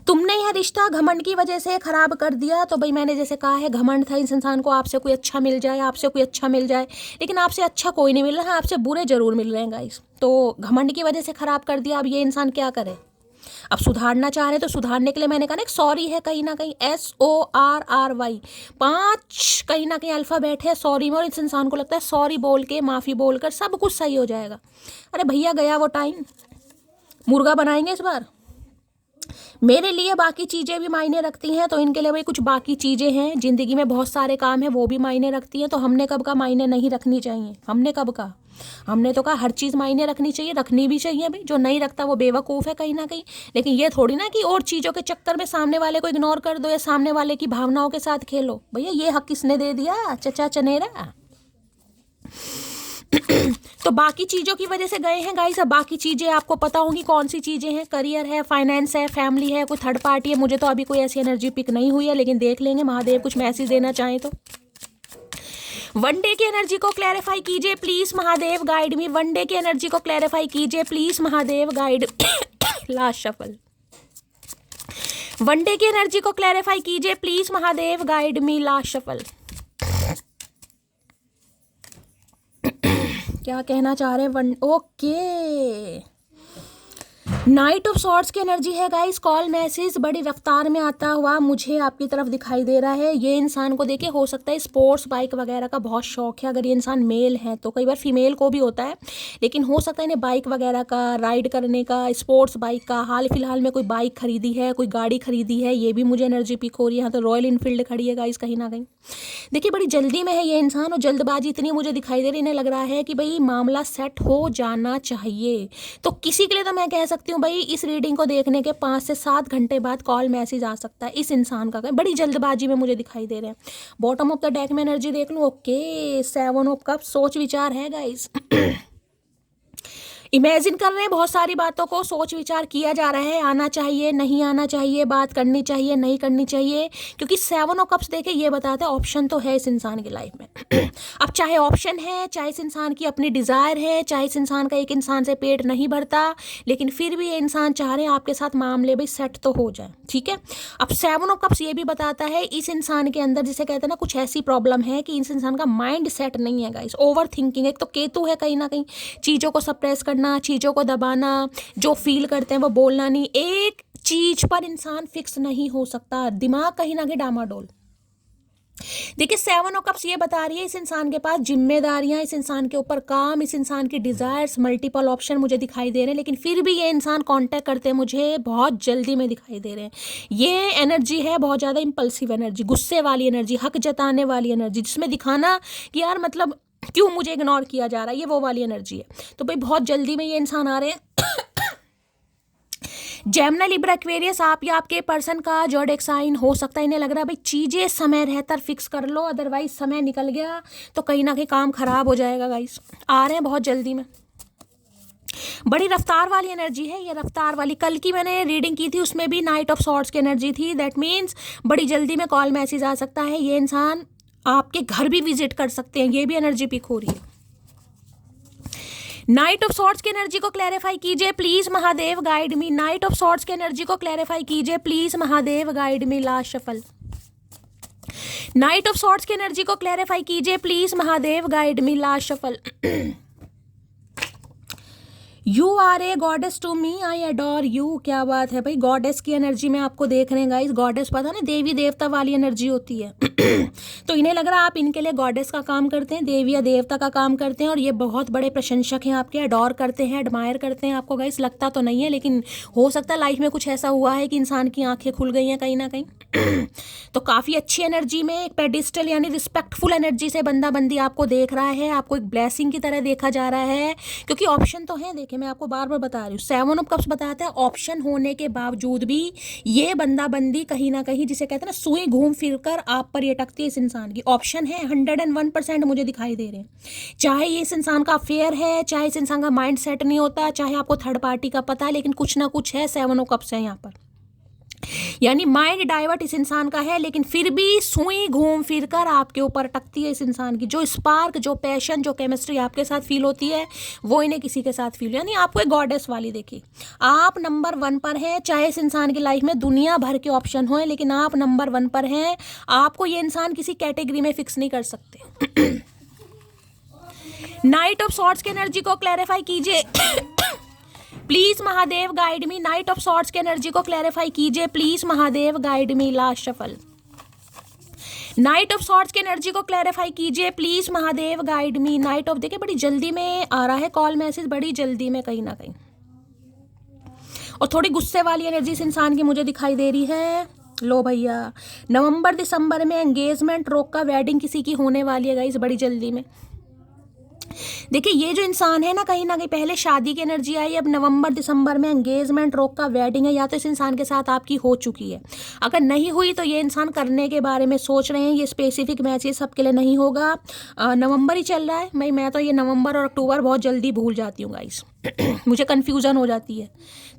तुमने यह रिश्ता घमंड की वजह से खराब कर दिया। तो भाई मैंने जैसे कहा है, घमंड था इस इंसान को, आपसे कोई अच्छा मिल जाए, आपसे कोई अच्छा मिल जाए, लेकिन आपसे अच्छा कोई नहीं मिल रहा है, आपसे बुरे जरूर मिल रहे हैं गाइस। तो घमंड की वजह से खराब कर दिया। अब ये इंसान क्या करे? अब सुधारना चाह रहे हैं, तो सुधारने के लिए मैंने कहा ना सॉरी है कहीं ना कहीं, SORRY 5 कहीं ना कहीं अल्फाबेट है सॉरी में, और इस इंसान को लगता है सॉरी बोल के, माफ़ी बोलकर सब कुछ सही हो जाएगा। अरे भैया गया वो टाइम, मुर्गा बनाएंगे इस बार। मेरे लिए बाकी चीज़ें भी मायने रखती हैं, तो इनके लिए भाई कुछ बाकी चीज़ें हैं ज़िंदगी में, बहुत सारे काम हैं वो भी मायने रखती हैं। तो हमने कब का मायने नहीं रखनी चाहिए? हमने कब का? हमने तो कहा हर चीज़ मायने रखनी चाहिए, रखनी भी चाहिए भाई। जो नहीं रखता वो बेवकूफ़ है कहीं ना कहीं। लेकिन ये थोड़ी ना कि और चीज़ों के चक्कर में सामने वाले को इग्नोर कर दो, या सामने वाले की भावनाओं के साथ खेलो। भैया ये हक किसने दे दिया? चचा चनेरा। तो बाकी चीज़ों की वजह से गए हैं गाइस। अब बाकी चीज़ें आपको पता होंगी कौन सी चीज़ें हैं। करियर है, फाइनेंस है, फैमिली है, कोई थर्ड पार्टी है। मुझे तो अभी कोई ऐसी एनर्जी पिक नहीं हुई है, लेकिन देख लेंगे महादेव कुछ मैसेज देना चाहें तो। वनडे की एनर्जी को क्लैरिफाई कीजिए please Mahadev guide me. One day की एनर्जी को क्लैरिफाई कीजिए please Mahadev guide. Last shuffle. One day की एनर्जी को क्लैरिफाई कीजिए please Mahadev, guide me last shuffle. क्या कहना चाह रहे हैं one, okay night of swords की एनर्जी है गाइस। कॉल मैसेज बड़ी रफ्तार में आता हुआ मुझे आपकी तरफ दिखाई दे रहा है। ये इंसान को देखिए हो सकता है स्पोर्ट्स बाइक वगैरह का बहुत शौक है, अगर ये इंसान मेल है तो, कई बार फीमेल को भी होता है, लेकिन हो सकता है इन्हें बाइक वगैरह का, राइड करने का, स्पोर्ट्स बाइक का, हाल फिलहाल में कोई बाइक खरीदी है, कोई गाड़ी खरीदी है, ये भी मुझे एनर्जी पिक हो रही है। यहाँ तो रॉयल इनफील्ड खड़ी है गाइस कहीं ना कहीं। देखिए बड़ी जल्दी में है ये इंसान, और जल्दबाजी इतनी मुझे दिखाई दे रही, इन्हें लग रहा है कि भाई मामला सेट हो जाना चाहिए। तो किसी के लिए तो मैं कह सकती हूँ भाई इस रीडिंग को देखने के 5 से 7 घंटे बाद कॉल मैसेज आ सकता है इस इंसान का, बड़ी जल्दबाजी में मुझे दिखाई दे रहे हैं। बॉटम ऑफ द डेक में एनर्जी देख लूँ, ओके 7 ऑफ कप, सोच विचार है गाइस। इमेजिन कर रहे हैं बहुत सारी बातों को, सोच विचार किया जा रहा है, आना चाहिए नहीं आना चाहिए, बात करनी चाहिए नहीं करनी चाहिए, क्योंकि 7 ऑफ कप्स देखे ये बताते हैं ऑप्शन तो है इस इंसान की लाइफ में। अब चाहे ऑप्शन है, चाहे इस इंसान की अपनी डिज़ायर है, चाहे इस इंसान का एक इंसान से पेट नहीं भरता, लेकिन फिर भी ये इंसान चाह रहे हैं आपके साथ मामले भाई सेट तो हो जाए, ठीक है। अब 7 ऑफ कप्स ये भी बताता है इस इंसान के अंदर, जिसे कहते हैं ना कुछ ऐसी प्रॉब्लम है कि इस इंसान का माइंड सेट नहीं है गाइस, ओवर थिंकिंग। एक तो केतु है कहीं ना कहीं, चीज़ों को सप्रेस करना, चीज़ों को दबाना, जो फील करते हैं वो बोलना नहीं, एक चीज पर इंसान फिक्स नहीं हो सकता, दिमाग कहीं ना कहीं डामाडोल। देखिए 7 ऑफ कप्स ये बता रही है इस इंसान के पास जिम्मेदारियां, इस इंसान के ऊपर काम, इस इंसान की डिजायर्स, मल्टीपल ऑप्शन मुझे दिखाई दे रहे हैं, लेकिन फिर भी ये इंसान कांटेक्ट करते हैं मुझे बहुत जल्दी में दिखाई दे रहे हैं। ये एनर्जी है बहुत ज़्यादा इम्पल्सिव एनर्जी, गुस्से वाली एनर्जी, हक जताने वाली एनर्जी, जिसमें दिखाना कि यार मतलब क्यों मुझे इग्नोर किया जा रहा है, ये वो वाली एनर्जी है। तो भाई बहुत जल्दी में ये इंसान आ रहे हैं। जेमिनी, लिब्रा, एक्वेरियस, आप या आपके पर्सन का ज़ोडिएक साइन हो सकता है। इन्हें लग रहा है भाई चीज़ें समय रहकर फिक्स कर लो, अदरवाइज समय निकल गया तो कहीं ना कहीं काम खराब हो जाएगा गाइस। आ रहे हैं बहुत जल्दी में, बड़ी रफ्तार वाली एनर्जी है ये, रफ्तार वाली। कल की मैंने रीडिंग की थी उसमें भी नाइट ऑफ सॉर्ड्स की एनर्जी थी, दैट मीन्स बड़ी जल्दी में कॉल मैसेज आ सकता है। ये इंसान आपके घर भी विजिट कर सकते हैं, ये भी एनर्जी पिक हो रही है। नाइट ऑफ सॉर्ड्स की एनर्जी को क्लैरिफाई कीजिए please Mahadev, guide me. Knight of swords की एनर्जी को क्लैरिफाई कीजिए please Mahadev, guide me. Last shuffle. Knight of swords की एनर्जी को क्लैरिफाई कीजिए please Mahadev, guide me. Last shuffle. You are a goddess to me, I adore you. क्या बात है भाई, गॉडेस की एनर्जी में आपको देख रहे हैं गाइस। गॉडेस पता ना देवी देवता वाली एनर्जी होती है। तो इन्हें लग रहा है आप इनके लिए गॉडेस का काम करते हैं, देवी या देवता का काम करते हैं, और ये बहुत बड़े प्रशंसक हैं आपके, अडोर करते हैं, एडमायर करते हैं आपको गाइस। लगता तो नहीं है, लेकिन हो सकता है लाइफ में कुछ ऐसा हुआ है कि इंसान की आंखें खुल गई हैं कहीं ना कहीं। तो काफ़ी अच्छी एनर्जी में एक पेडिस्टल यानी रिस्पेक्टफुल एनर्जी से बंदा बंदी आपको देख रहा है, आपको एक ब्लेसिंग की तरह देखा जा रहा है, क्योंकि ऑप्शन तो है। देखिए मैं आपको बार बार बता रही हूँ, 7 ऑफ कप्स बताता है ऑप्शन होने के बावजूद भी ये बंदा बंदी कहीं ना कहीं, जिसे कहते हैं ना सुई घूम फिर कर आप पर ये अटकती है इस इंसान की। ऑप्शन है 101% मुझे दिखाई दे रहे हैं। चाहे ये इस इंसान का अफेयर है, चाहे इस इंसान का माइंड सेट नहीं होता, चाहे आपको थर्ड पार्टी का पता है, लेकिन कुछ ना कुछ है। 7 ऑफ कप्स है यहाँ पर, यानी माइंड डाइवर्ट इस इंसान का है, लेकिन फिर भी सुई घूम फिर कर आपके ऊपर अटकती है इस इंसान की। जो स्पार्क, जो पैशन, जो केमिस्ट्री आपके साथ फील होती है वो इन्हें किसी के साथ फील, यानी आपको एक गॉडेस वाली। देखिए आप नंबर 1 पर हैं, चाहे इस इंसान की लाइफ में दुनिया भर के ऑप्शन हो, लेकिन आप नंबर 1 पर हैं। आपको ये इंसान किसी कैटेगरी में फिक्स नहीं कर सकते। नाइट ऑफ सॉर्ड्स की एनर्जी को क्लैरिफाई कीजिए please Mahadev, guide me. Knight of swords की एनर्जी को क्लैरिफाई कीजिए please Mahadev, guide me. Last shuffle. Knight of swords की एनर्जी को क्लैरिफाई कीजिए please Mahadev, guide me. Knight of, देखिए बड़ी जल्दी में आ रहा है कॉल मैसेज, बड़ी जल्दी में कहीं ना कहीं, और थोड़ी गुस्से वाली एनर्जी इस इंसान की मुझे दिखाई दे रही है। लो भैया, नवंबर दिसंबर में एंगेजमेंट रोक का वेडिंग किसी की होने वाली है गाइस, बड़ी जल्दी में। देखिए ये जो इंसान है ना कहीं पहले शादी की एनर्जी आई, अब नवंबर दिसंबर में एंगेजमेंट रोक का वेडिंग है। या तो इस इंसान के साथ आपकी हो चुकी है, अगर नहीं हुई तो ये इंसान करने के बारे में सोच रहे हैं। ये स्पेसिफिक मैसेज सबके लिए नहीं होगा। नवंबर ही चल रहा है भाई, मैं तो ये नवंबर और अक्टूबर बहुत जल्दी भूल जाती हूँ गाइस। मुझे कन्फ्यूज़न हो जाती है।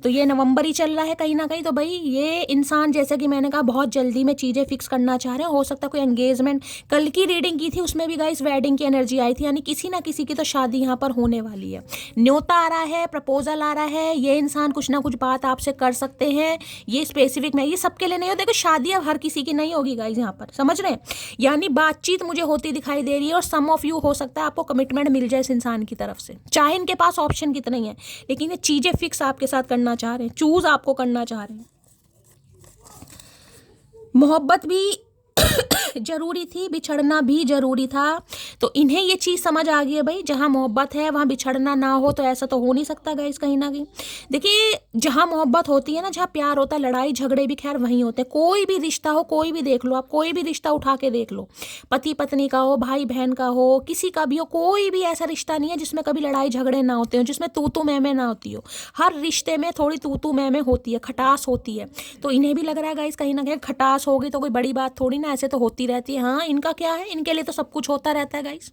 तो ये नवंबर ही चल रहा है कहीं ना कहीं, तो भाई ये इंसान जैसे कि मैंने कहा बहुत जल्दी में चीज़ें फिक्स करना चाह रहे हैं। हो सकता है कोई एंगेजमेंट, कल की रीडिंग की थी उसमें भी गाइस वेडिंग की एनर्जी आई थी, यानी किसी ना किसी की तो शादी यहाँ पर होने वाली है। न्योता आ रहा है, प्रपोजल आ रहा है, ये इंसान कुछ ना कुछ बात आपसे कर सकते हैं। ये स्पेसिफिक नहीं, ये सबके लिए नहीं हो। देखो शादी अब हर किसी की नहीं होगी गाइस, यहाँ पर समझ रहे हैं। यानी बातचीत मुझे होती दिखाई दे रही है, और सम ऑफ यू हो सकता है आपको कमिटमेंट मिल जाए इस इंसान की तरफ से, चाहे इनके पास ऑप्शन कितने ही है, लेकिन ये चीजें फिक्स आपके साथ करना चाह रहे हैं, चूज आपको करना चाह रहे हैं। मोहब्बत भी जरूरी थी, बिछड़ना भी जरूरी था। तो इन्हें ये चीज़ समझ आ गई है भाई, जहाँ मोहब्बत है वहाँ बिछड़ना ना हो, तो ऐसा तो हो नहीं सकता गाइस कहीं ना कहीं। देखिए जहाँ मोहब्बत होती है ना, जहाँ प्यार होता है, लड़ाई झगड़े भी खैर वहीं होते हैं। कोई भी रिश्ता हो, कोई भी देख लो आप, कोई भी रिश्ता उठा के देख लो, पति पत्नी का हो, भाई बहन का हो, किसी का भी हो, कोई भी ऐसा रिश्ता नहीं है जिसमें कभी लड़ाई झगड़े ना होते हो, जिसमें तू तू मैं ना होती हो। हर रिश्ते में थोड़ी तू तू मैं होती है, खटास होती है। तो इन्हें भी लग रहा है गाइस कहीं ना कहीं खटास होगी तो कोई बड़ी बात थोड़ी ना, ऐसे तो होती रहती है। हाँ इनका क्या है, इनके लिए तो सब कुछ होता रहता है गाइस,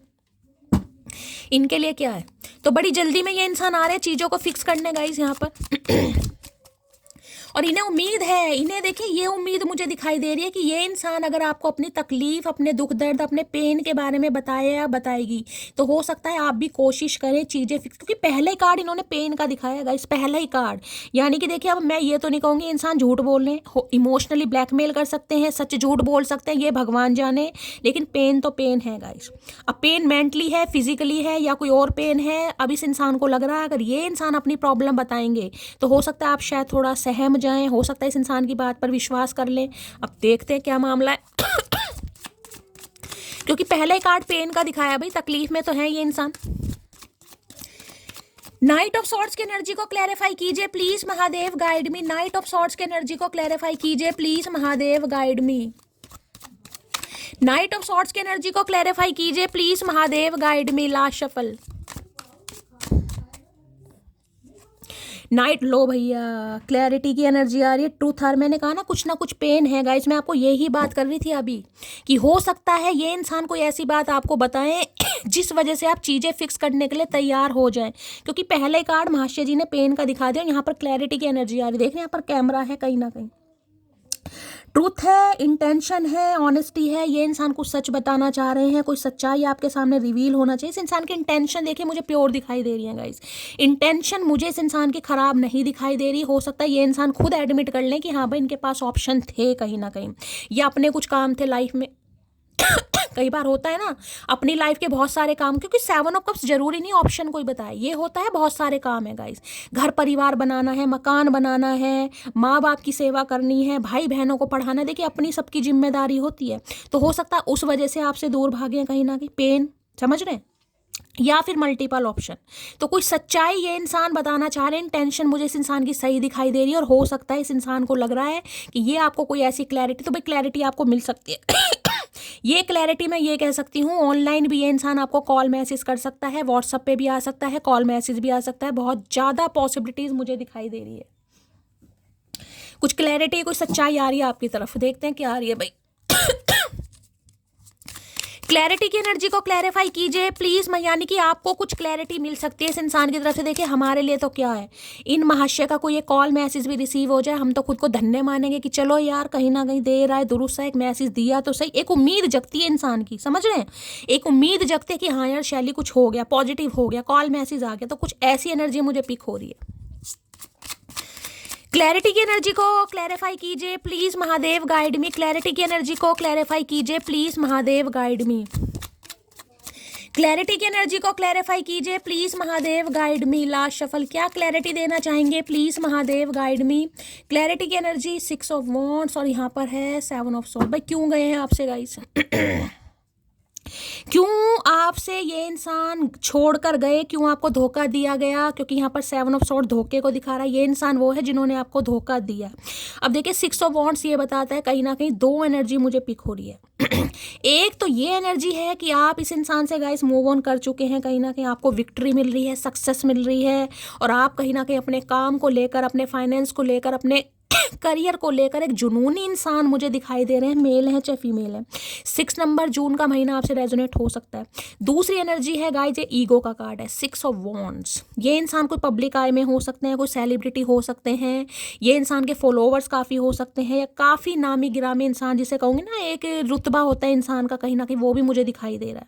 इनके लिए क्या है। तो बड़ी जल्दी में ये इंसान आ रहे हैं चीज़ों को फिक्स करने गाइस यहाँ पर। और इन्हें उम्मीद है, इन्हें देखिए ये उम्मीद मुझे दिखाई दे रही है कि ये इंसान अगर आपको अपनी तकलीफ, अपने दुख दर्द, अपने पेन के बारे में बताए या बताएगी, तो हो सकता है आप भी कोशिश करें चीज़ें फिक्स। क्योंकि पहले कार्ड इन्होंने पेन का दिखाया गाइस, पहला ही कार्ड। यानी कि देखिए अब मैं ये तो नहीं कहूँगी इंसान झूठ बोल रहे हैं, इमोशनली ब्लैकमेल कर सकते हैं, सच झूठ बोल सकते हैं, ये भगवान जाने, लेकिन पेन तो पेन है गाइस। अब पेन मेंटली है, फिजिकली है, या कोई और पेन है। अब इस इंसान को लग रहा है अगर ये इंसान अपनी प्रॉब्लम बताएंगे तो हो सकता है आप शायद थोड़ा सहम जाएं, हो सकता है इस इंसान की बात पर विश्वास कर लें। अब देखते हैं क्या मामला है। क्योंकि पहले कार्ड पेन का दिखाया भाई, तकलीफ में तो है ये इंसान। नाइट ऑफ सॉर्ड्स की एनर्जी को क्लैरिफाई कीजिए please Mahadev, guide me. Knight of swords की एनर्जी को क्लैरिफाई कीजिए please Mahadev, guide me. Knight of swords की एनर्जी को क्लैरिफाई कीजिए please Mahadev, guide me. Last shuffle. Knight, लो भैया क्लैरिटी की एनर्जी आ रही है, ट्रूथ आर। मैंने कहा ना कुछ पेन है गाइस, मैं आपको यही बात कर रही थी अभी कि हो सकता है ये इंसान कोई ऐसी बात आपको बताएं जिस वजह से आप चीज़ें फिक्स करने के लिए तैयार हो जाएं। क्योंकि पहले कार्ड महाशय जी ने पेन का दिखा दिया, यहाँ पर क्लैरिटी की एनर्जी आ रही है। देख रहे हैं यहाँ पर कैमरा है, कहीं ना कहीं ट्रूथ है, इंटेंशन है, ऑनेस्टी है। ये इंसान कुछ सच बताना चाह रहे हैं, कोई सच्चाई आपके सामने रिवील होना चाहिए। इस इंसान की इंटेंशन देखिए मुझे प्योर दिखाई दे रही है गाइस, इंटेंशन मुझे इस इंसान की खराब नहीं दिखाई दे रही। हो सकता है ये इंसान खुद एडमिट कर लें कि हाँ भाई इनके पास ऑप्शन थे कहीं ना कहीं, या अपने कुछ काम थे लाइफ में। कई बार होता है ना अपनी लाइफ के बहुत सारे काम, क्योंकि 7 ऑफ कप्स जरूरी नहीं ऑप्शन कोई बताए, ये होता है बहुत सारे काम है गाइस। घर परिवार बनाना है, मकान बनाना है, माँ बाप की सेवा करनी है, भाई बहनों को पढ़ाना, देखिए अपनी सबकी जिम्मेदारी होती है। तो हो सकता है उस वजह से आपसे दूर भागे कहीं ना कहीं, पेन, समझ रहे हैं, या फिर मल्टीपल ऑप्शन। तो कोई सच्चाई ये इंसान बताना चाह रहे हैं, टेंशन मुझे इस इंसान की सही दिखाई दे रही है। और हो सकता है इस इंसान को लग रहा है कि ये आपको कोई ऐसी क्लैरिटी, तो भाई क्लैरिटी आपको मिल सकती है। ये क्लैरिटी मैं ये कह सकती हूँ, ऑनलाइन भी ये इंसान आपको कॉल मैसेज कर सकता है, व्हाट्सएप पे भी आ सकता है, कॉल मैसेज भी आ सकता है। बहुत ज़्यादा पॉसिबिलिटीज़ मुझे दिखाई दे रही है। कुछ क्लैरिटी, कुछ सच्चाई आ रही है आपकी तरफ, देखते हैं क्या आ रही है भाई। क्लैरिटी की एनर्जी को क्लैरिफाई कीजिए प्लीज। मैं यानी कि आपको कुछ क्लैरिटी मिल सकती है इस इंसान की तरफ से। देखिए हमारे लिए तो क्या है, इन महाशय का कोई एक कॉल मैसेज भी रिसीव हो जाए, हम तो खुद को धन्य मानेंगे कि चलो यार कहीं ना कहीं देर आए दुरुस्त एक मैसेज दिया तो सही। एक उम्मीद जगती है इंसान की, समझ रहे हैं, एक उम्मीद जगती है कि हाँ यार शैली कुछ हो गया, पॉजिटिव हो गया, कॉल मैसेज आ गया। तो कुछ ऐसी एनर्जी मुझे पिक हो रही है। क्लैरिटी की एनर्जी को क्लैरिफाई कीजिए please Mahadev, guide me. Clarity की एनर्जी को क्लैरिफाई कीजिए please Mahadev, guide me. Clarity की एनर्जी को क्लैरिफाई कीजिए please Mahadev, guide me. Last shuffle, क्या क्लैरिटी देना चाहेंगे please Mahadev, guide me. Clarity की एनर्जी 6 ऑफ वॉन्ड्स और यहाँ पर है 7 ऑफ सोर्ड। भाई क्यों गए हैं आपसे गाइस? क्यों आपसे ये इंसान छोड़कर गए, क्यों आपको धोखा दिया गया? क्योंकि यहाँ पर 7 ऑफ सॉर्ड धोखे को दिखा रहा है। ये इंसान वो है जिन्होंने आपको धोखा दिया। अब देखिए 6 ऑफ वॉन्ड्स ये बताता है कहीं ना कहीं दो एनर्जी मुझे पिक हो रही है। एक तो ये एनर्जी है कि आप इस इंसान से गाइस मूव ऑन कर चुके हैं, कहीं ना कहीं आपको विक्ट्री मिल रही है, सक्सेस मिल रही है, और आप कहीं ना कहीं अपने काम को लेकर, अपने फाइनेंस को लेकर, अपने करियर को लेकर एक जुनूनी इंसान मुझे दिखाई दे रहे हैं, मेल है चाहे फीमेल है। 6 नंबर जून का महीना आपसे रेजोनेट हो सकता है। दूसरी एनर्जी है गाइज, ये ईगो का कार्ड है, 6 ऑफ वॉन्ड्स। ये इंसान कोई पब्लिक आई में हो सकते हैं, कोई सेलिब्रिटी हो सकते हैं, ये इंसान के फॉलोवर्स काफ़ी हो सकते हैं, या काफ़ी नामी गिरामी इंसान जिसे कहूँगी ना एक रुतबा होता है इंसान का कहीं ना कहीं, वो भी मुझे दिखाई दे रहा है।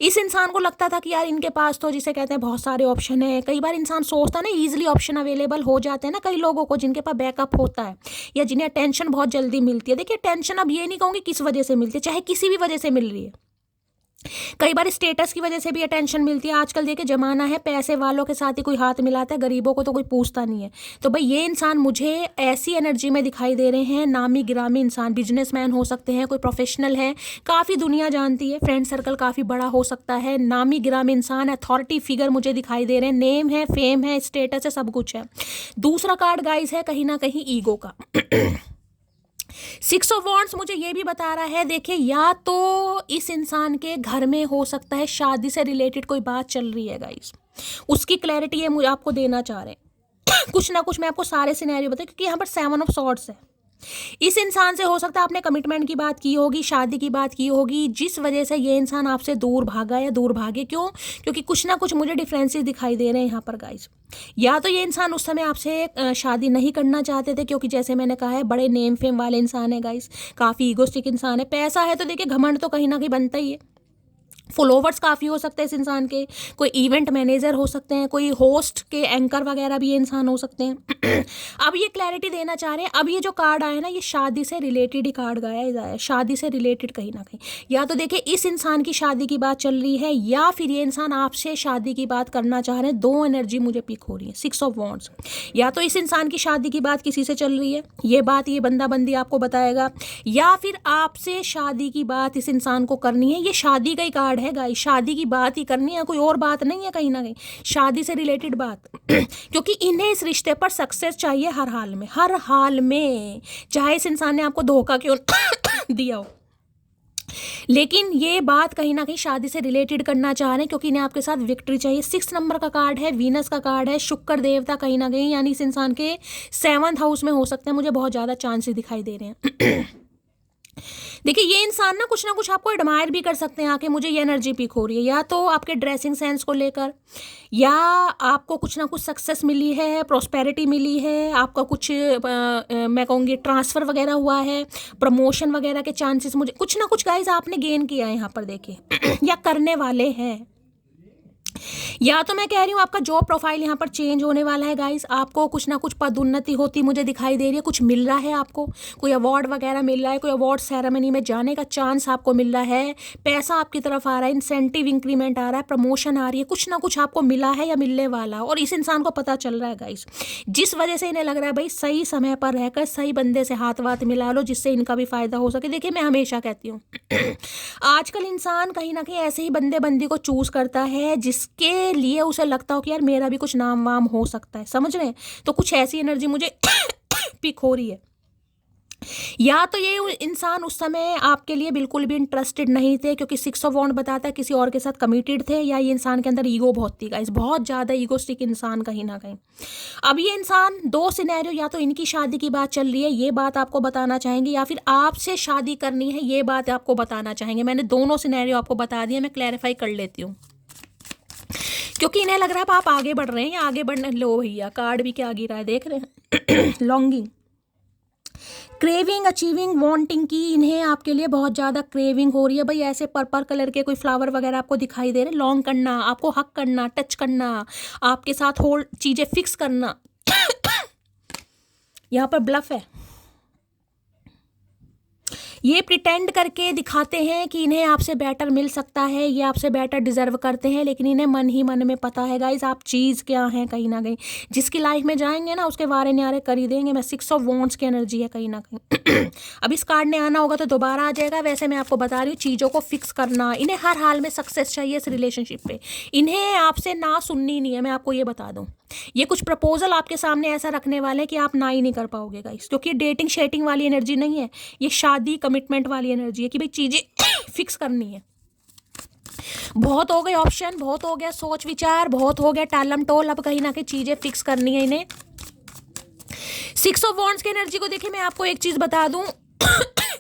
इस इंसान को लगता था कि यार इनके पास तो जिसे कहते हैं बहुत सारे ऑप्शन है। कई बार इंसान सोचता है ना, ईजिली ऑप्शन अवेलेबल हो जाते हैं ना कई लोगों को जिनके पास बैकअप होता है या जिन्हें टेंशन बहुत जल्दी मिलती है। देखिए टेंशन अब ये नहीं कहूँगी किस वजह से मिलती है, चाहे किसी भी वजह से मिल रही है। कई बार स्टेटस की वजह से भी ये टेंशन मिलती है। आजकल देखिए जमाना है पैसे वालों के साथ ही कोई हाथ मिलाता है, गरीबों को तो कोई पूछता नहीं है। तो भाई ये इंसान मुझे ऐसी एनर्जी में दिखाई दे रहे हैं, नामी गिरामी इंसान, बिजनेसमैन हो सकते हैं, कोई प्रोफेशनल है, काफ़ी दुनिया जानती है, फ्रेंड सर्कल काफ़ी बड़ा हो सकता है, नामी गिरामी इंसान, अथॉरिटी फिगर मुझे दिखाई दे रहे हैं, नेम है, फेम है, स्टेटस है, सब कुछ है। दूसरा कार्ड गाइस है कहीं ना कहीं ईगो का। 6 ऑफ वॉन्ड्स मुझे ये भी बता रहा है, देखिए या तो इस इंसान के घर में हो सकता है शादी से रिलेटेड कोई बात चल रही है गाइस, उसकी क्लैरिटी ये मुझे आपको देना चाह रहे हैं। कुछ ना कुछ मैं आपको सारे सिनेरियो बताऊं क्योंकि यहाँ पर 7 ऑफ सॉर्ड्स है। इस इंसान से हो सकता है आपने कमिटमेंट की बात की होगी, शादी की बात की होगी, जिस वजह से ये इंसान आपसे दूर भागा या दूर भागे। क्यों? क्योंकि कुछ ना कुछ मुझे डिफरेंसेस दिखाई दे रहे हैं यहाँ पर गाइस। या तो ये इंसान उस समय आपसे शादी नहीं करना चाहते थे क्योंकि जैसे मैंने कहा है बड़े नेम फेम वाले इंसान है गाइस, काफ़ी ईगोस्टिक इंसान है। पैसा है तो देखिए घमंड तो कहीं ना कहीं बनता ही है। फॉलोवर्स काफ़ी हो सकते हैं इस इंसान के, कोई इवेंट मैनेजर हो सकते हैं, कोई होस्ट के एंकर वगैरह भी ये इंसान हो सकते हैं। अब ये क्लैरिटी देना चाह रहे हैं। अब ये जो कार्ड आया ना, ये शादी से रिलेटेड ही कार्ड गाया है, शादी से रिलेटेड कहीं ना कहीं। या तो देखिए इस इंसान की शादी की बात चल रही है या फिर ये इंसान आपसे शादी की बात करना चाह रहे हैं। दो एनर्जी मुझे पिक हो रही है, 6 ऑफ वॉन्ड्स। या तो इस इंसान की शादी की बात किसी से चल रही है, ये बात ये बंदा बंदी आपको बताएगा, या फिर आपसे शादी की बात इस इंसान को करनी है। ये शादी का ही कार्ड है गाइस, शादी की बात ही करनी है, कोई और बात नहीं है, कहीं ना कहीं शादी से रिलेटेड बात। क्योंकि इन्हें इस रिश्ते पर सक्सेस चाहिए हर हाल में, हर हाल में, चाहे इस इंसान ने आपको धोखा क्यों दिया हो। लेकिन ये बात कहीं ना कहीं शादी से रिलेटेड करना चाह रहे हैं क्योंकि इन्हें आपके साथ विक्ट्री चाहिए। 6 नंबर का कार्ड है, वीनस का कार्ड है, शुक्र देवता कहीं ना कहीं, यानी इस इंसान के 7th हाउस में हो सकते हैं। मुझे बहुत ज़्यादा चांसेस दिखाई दे रहे हैं। देखिए ये इंसान ना कुछ आपको एडमायर भी कर सकते हैं आके, मुझे ये एनर्जी पिक हो रही है। या तो आपके ड्रेसिंग सेंस को लेकर, या आपको कुछ ना कुछ सक्सेस मिली है, प्रॉस्पेरिटी मिली है, आपका कुछ मैं कहूँगी ट्रांसफ़र वगैरह हुआ है, प्रमोशन वगैरह के चांसेस मुझे कुछ ना कुछ गाइज आपने गेन किया है यहाँ पर देखिए, या करने वाले हैं। या तो मैं कह रही हूँ आपका जॉब प्रोफाइल यहाँ पर चेंज होने वाला है गाइस, आपको कुछ ना कुछ पदोन्नति होती मुझे दिखाई दे रही है, कुछ मिल रहा है आपको, कोई अवार्ड वगैरह मिल रहा है, कोई अवार्ड सेरेमनी में जाने का चांस आपको मिल रहा है, पैसा आपकी तरफ आ रहा है, इंसेंटिव इंक्रीमेंट आ रहा है, प्रमोशन आ रही है, कुछ ना कुछ आपको मिला है या मिलने वाला है। और इस इंसान को पता चल रहा है गाइस, जिस वजह से इन्हें लग रहा है भाई सही समय पर रहकर सही बंदे से हाथ वाथ मिला लो जिससे इनका भी फायदा हो सके। देखिए मैं हमेशा कहती हूँ आजकल इंसान कहीं ना कहीं ऐसे ही बंदे बंदी को चूज करता है जिसके लिए उसे लगता हो कि यार मेरा भी कुछ नाम वाम हो सकता है, समझ रहे हैं? तो कुछ ऐसी एनर्जी मुझे पिक हो रही है। या तो ये इंसान उस समय आपके लिए बिल्कुल भी इंटरेस्टेड नहीं थे क्योंकि 6 ऑफ वॉन्ड बताता है किसी और के साथ कमिटेड थे, या ये इंसान के अंदर ईगो बहुत थी गाइस, बहुत ज़्यादा ईगोस्टिक इंसान कहीं ना कहीं। अब ये इंसान दो सिनेरियो, या तो इनकी शादी की बात चल रही है, ये बात आपको बताना चाहेंगे, या फिर आपसे शादी करनी है, ये बात आपको बताना चाहेंगे। मैंने दोनों सिनेरियो आपको बता दिया, मैं क्लैरिफाई कर लेती हूँ क्योंकि इन्हें लग रहा है आप आगे बढ़ रहे हैं या आगे बढ़ने। लो भैया कार्ड भी क्या गिरा है देख रहे हैं। लॉन्गिंग, क्रेविंग, अचीविंग, वांटिंग की इन्हें आपके लिए बहुत ज़्यादा क्रेविंग हो रही है भाई। ऐसे पर्पल कलर के कोई फ्लावर वगैरह आपको दिखाई दे रहे हैं, लॉन्ग करना, आपको हक करना, टच करना, आपके साथ होल्ड चीज़ें फिक्स करना। यहाँ पर ब्लफ है, ये प्रिटेंड करके दिखाते हैं कि इन्हें आपसे बेटर मिल सकता है, ये आपसे बेटर डिजर्व करते हैं, लेकिन इन्हें मन ही मन में पता है गाइज आप चीज़ क्या है। कहीं ना कहीं जिसकी लाइफ में जाएंगे ना उसके वारे न्यारे कर ही देंगे। मैं 6 ऑफ वॉन्ड्स की एनर्जी है कहीं ना कहीं। अब इस कार्ड ने आना होगा तो दोबारा आ जाएगा। वैसे मैं आपको बता रही हूँ चीज़ों को फिक्स करना, इन्हें हर हाल में सक्सेस चाहिए इस रिलेशनशिप पे, इन्हें आपसे ना सुननी नहीं है, मैं आपको ये बता दूँ। ये कुछ प्रपोजल आपके सामने ऐसा रखने वाले हैं कि आप ना ही नहीं कर पाओगे गाइस, क्योंकि डेटिंग शेटिंग वाली एनर्जी नहीं है, ये शादी कमिटमेंट वाली एनर्जी है कि भाई चीज़ें फिक्स करनी है। बहुत हो गए ऑप्शन, बहुत हो गया सोच विचार, बहुत हो गया टालम टोल, अब कहीं ना कहीं चीज़ें फिक्स करनी है इन्हें। सिक्स ऑफ वॉन्ड्स की एनर्जी को देखिए, मैं आपको एक चीज बता दूं,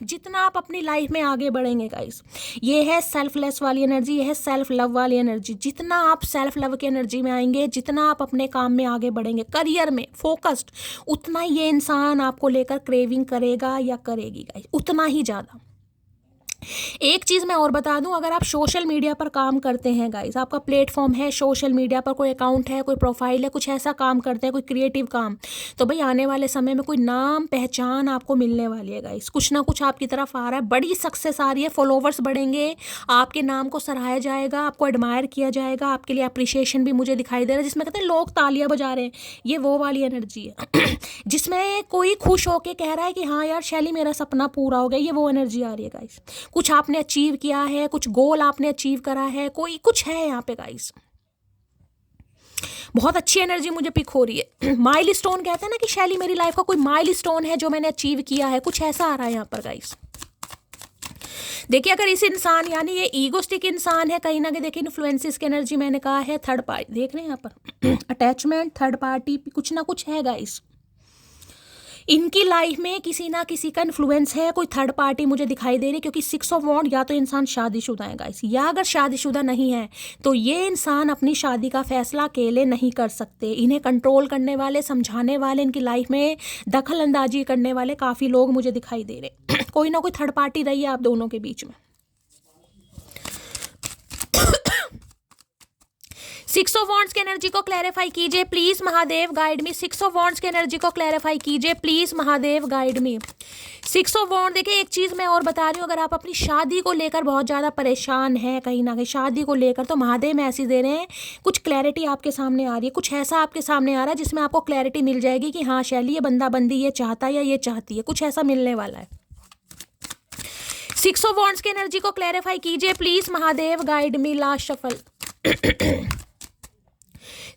जितना आप अपनी लाइफ में आगे बढ़ेंगे गाइस, ये है सेल्फलेस वाली एनर्जी, ये है सेल्फ लव वाली एनर्जी। जितना आप सेल्फ लव की एनर्जी में आएंगे, जितना आप अपने काम में आगे बढ़ेंगे, करियर में फोकस्ड, उतना ही ये इंसान आपको लेकर क्रेविंग करेगा या करेगी गाइस, उतना ही ज़्यादा। एक चीज़ मैं और बता दूं, अगर आप सोशल मीडिया पर काम करते हैं गाइस, आपका प्लेटफॉर्म है सोशल मीडिया पर, कोई अकाउंट है, कोई प्रोफाइल है, कुछ ऐसा काम करते हैं, कोई क्रिएटिव काम, तो भाई आने वाले समय में कोई नाम पहचान आपको मिलने वाली है गाइस। कुछ ना कुछ आपकी तरफ आ रहा है, बड़ी सक्सेस आ रही है, फॉलोवर्स बढ़ेंगे, आपके नाम को सराहाया जाएगा, आपको एडमायर किया जाएगा, आपके लिए अप्रिसिएशन भी मुझे दिखाई दे रहा है, जिसमें कहते हैं लोग तालियां बजा रहे हैं। ये वो वाली एनर्जी है जिसमें कोई खुश होके कह रहा है कि हाँ यार शैली मेरा सपना पूरा हो गया। ये वो एनर्जी आ रही है गाइस। कुछ आपने अचीव किया है, कुछ गोल आपने अचीव करा है, कोई कुछ है यहाँ पे गाइस। बहुत अच्छी एनर्जी मुझे पिक हो रही है। माइलस्टोन कहते हैं ना कि शैली मेरी लाइफ का कोई माइलस्टोन है जो मैंने अचीव किया है, कुछ ऐसा आ रहा है यहाँ पर गाइस। देखिए अगर इस इंसान, यानी ये ईगोस्टिक इंसान है कहीं ना कहीं, देखिए इन्फ्लुएंसेस की एनर्जी मैंने कहा है, थर्ड पार्टी देख रहे हैं यहाँ पर अटैचमेंट, थर्ड पार्टी, कुछ ना कुछ है गाइस। इनकी लाइफ में किसी ना किसी का इन्फ्लुएंस है, कोई थर्ड पार्टी मुझे दिखाई दे रही है, क्योंकि सिक्स ऑफ वॉन्ड, या तो इंसान शादीशुदा है गाइस, या अगर शादीशुदा नहीं है तो ये इंसान अपनी शादी का फैसला अकेले नहीं कर सकते। इन्हें कंट्रोल करने वाले, समझाने वाले, इनकी लाइफ में दखल अंदाजी करने वाले काफ़ी लोग मुझे दिखाई दे रहे कोई ना कोई थर्ड पार्टी रही है आप दोनों के बीच में। सिक्स ऑफ वॉन्ड्स की एनर्जी को क्लैरिफाई कीजिए please Mahadev, guide me. Six of wands की एनर्जी को क्लैरिफाई कीजिए please Mahadev, guide me. Six of wand, देखिए एक चीज़ मैं और बता रही हूँ, अगर आप अपनी शादी को लेकर बहुत ज़्यादा परेशान हैं कहीं ना कहीं शादी को लेकर, तो महादेव मैसेज दे रहे हैं, कुछ क्लैरिटी आपके सामने आ रही है, कुछ ऐसा आपके सामने आ रहा है जिसमें आपको क्लैरिटी मिल जाएगी कि हाँ शैली ये बंदा बंदी ये चाहता है या ये चाहती है, कुछ ऐसा मिलने वाला है। सिक्स ऑफ वॉन्ड्स की एनर्जी को क्लैरिफाई कीजिए please Mahadev, guide me. Last shuffle.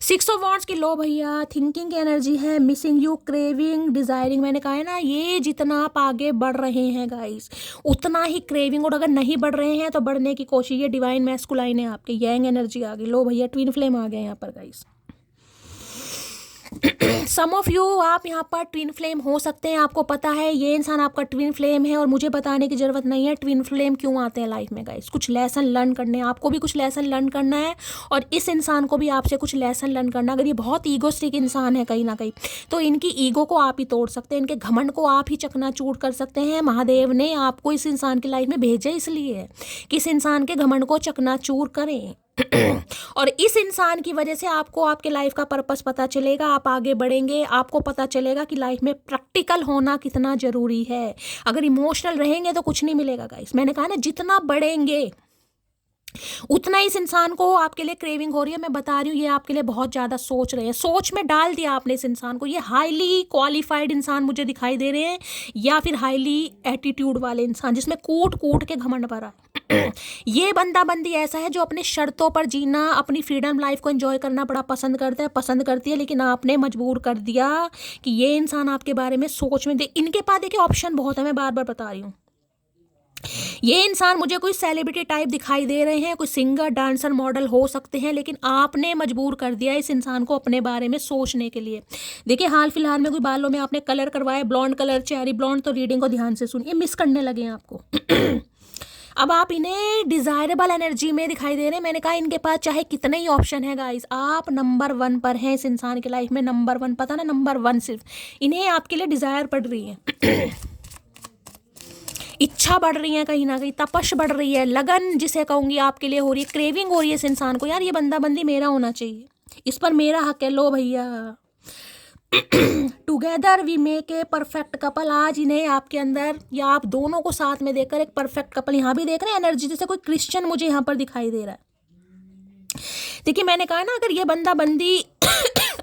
Six of wands की लो भैया, थिंकिंग की एनर्जी है, मिसिंग यू, क्रेविंग, डिजायरिंग। मैंने कहा है ना, ये जितना आप आगे बढ़ रहे हैं गाइस, उतना ही क्रेविंग, और अगर नहीं बढ़ रहे हैं तो बढ़ने की कोशिश। ये डिवाइन मैस्कुलाइन है आपके, यंग एनर्जी आ गई। लो भैया, ट्विन फ्लेम आ गए यहाँ पर गाइस। सम ऑफ यू, आप यहाँ पर ट्विन फ्लेम हो सकते हैं, आपको पता है ये इंसान आपका ट्विन फ्लेम है, और मुझे बताने की ज़रूरत नहीं है ट्विन फ्लेम क्यों आते हैं लाइफ में गाइस। कुछ लेसन लर्न करने, आपको भी कुछ लेसन लर्न करना है, और इस इंसान को भी आपसे कुछ लेसन लर्न करना। अगर ये बहुत ईगोस्टिक इंसान है कहीं ना कहीं, तो इनकी ईगो को आप ही तोड़ सकते हैं, इनके घमंड को आप ही चकनाचूर कर सकते हैं। महादेव ने आपको इस इंसान की लाइफ में भेजा इसलिए कि इस इंसान के घमंड को चकनाचूर करें और इस इंसान की वजह से आपको आपके लाइफ का पर्पस पता चलेगा, आप आगे बढ़ेंगे, आपको पता चलेगा कि लाइफ में प्रैक्टिकल होना कितना ज़रूरी है। अगर इमोशनल रहेंगे तो कुछ नहीं मिलेगा गाइस। मैंने कहा ना, जितना बढ़ेंगे उतना इस इंसान को आपके लिए क्रेविंग हो रही है। मैं बता रही हूँ, ये आपके लिए बहुत ज़्यादा सोच रहे हैं, सोच में डाल दिया आपने इस इंसान को। ये हाईली क्वालिफाइड इंसान मुझे दिखाई दे रहे हैं, या फिर हाईली एटीट्यूड वाले इंसान जिसमें कूट कूट के घमंड भरा है। ये बंदा बंदी ऐसा है जो अपने शर्तों पर जीना, अपनी फ्रीडम लाइफ को एंजॉय करना बड़ा पसंद करता है, पसंद करती है, लेकिन आपने मजबूर कर दिया कि ये इंसान आपके बारे में सोच में दे। इनके पास देखिए ऑप्शन बहुत है, मैं बार बार बता रही हूँ। ये इंसान मुझे कोई सेलिब्रिटी टाइप दिखाई दे रहे हैं, कोई सिंगर, डांसर, मॉडल हो सकते हैं, लेकिन आपने मजबूर कर दिया इस इंसान को अपने बारे में सोचने के लिए। देखिए हाल फिलहाल में कोई बालों में आपने कलर करवाया, ब्लॉन्ड कलर, चेरी ब्लॉन्ड, तो रीडिंग को ध्यान से सुनिए, मिस करने लगे हैं आपको। अब आप इन्हें डिजायरेबल एनर्जी में दिखाई दे रहे हैं। मैंने कहा इनके पास चाहे कितने ही ऑप्शन है गाइस, आप नंबर 1 पर हैं इस इंसान की लाइफ में, नंबर 1, पता ना, नंबर 1 सिर्फ। इन्हें आपके लिए डिजायर पड़ रही है, इच्छा बढ़ रही है कहीं ना कहीं, तपश बढ़ रही है, लगन जिसे कहूँगी आपके लिए हो रही है, क्रेविंग हो रही है इस इंसान को, यार ये बंदा बंदी मेरा होना चाहिए, इस पर मेरा हक है। लो भैया, together we make a perfect couple. आज इन्हें आपके अंदर, या आप दोनों को साथ में देखकर एक परफेक्ट कपल, यहाँ भी देख रहे हैं एनर्जी, जैसे कोई क्रिश्चियन मुझे यहाँ पर दिखाई दे रहा है। देखिए मैंने कहा ना, अगर ये बंदा बंदी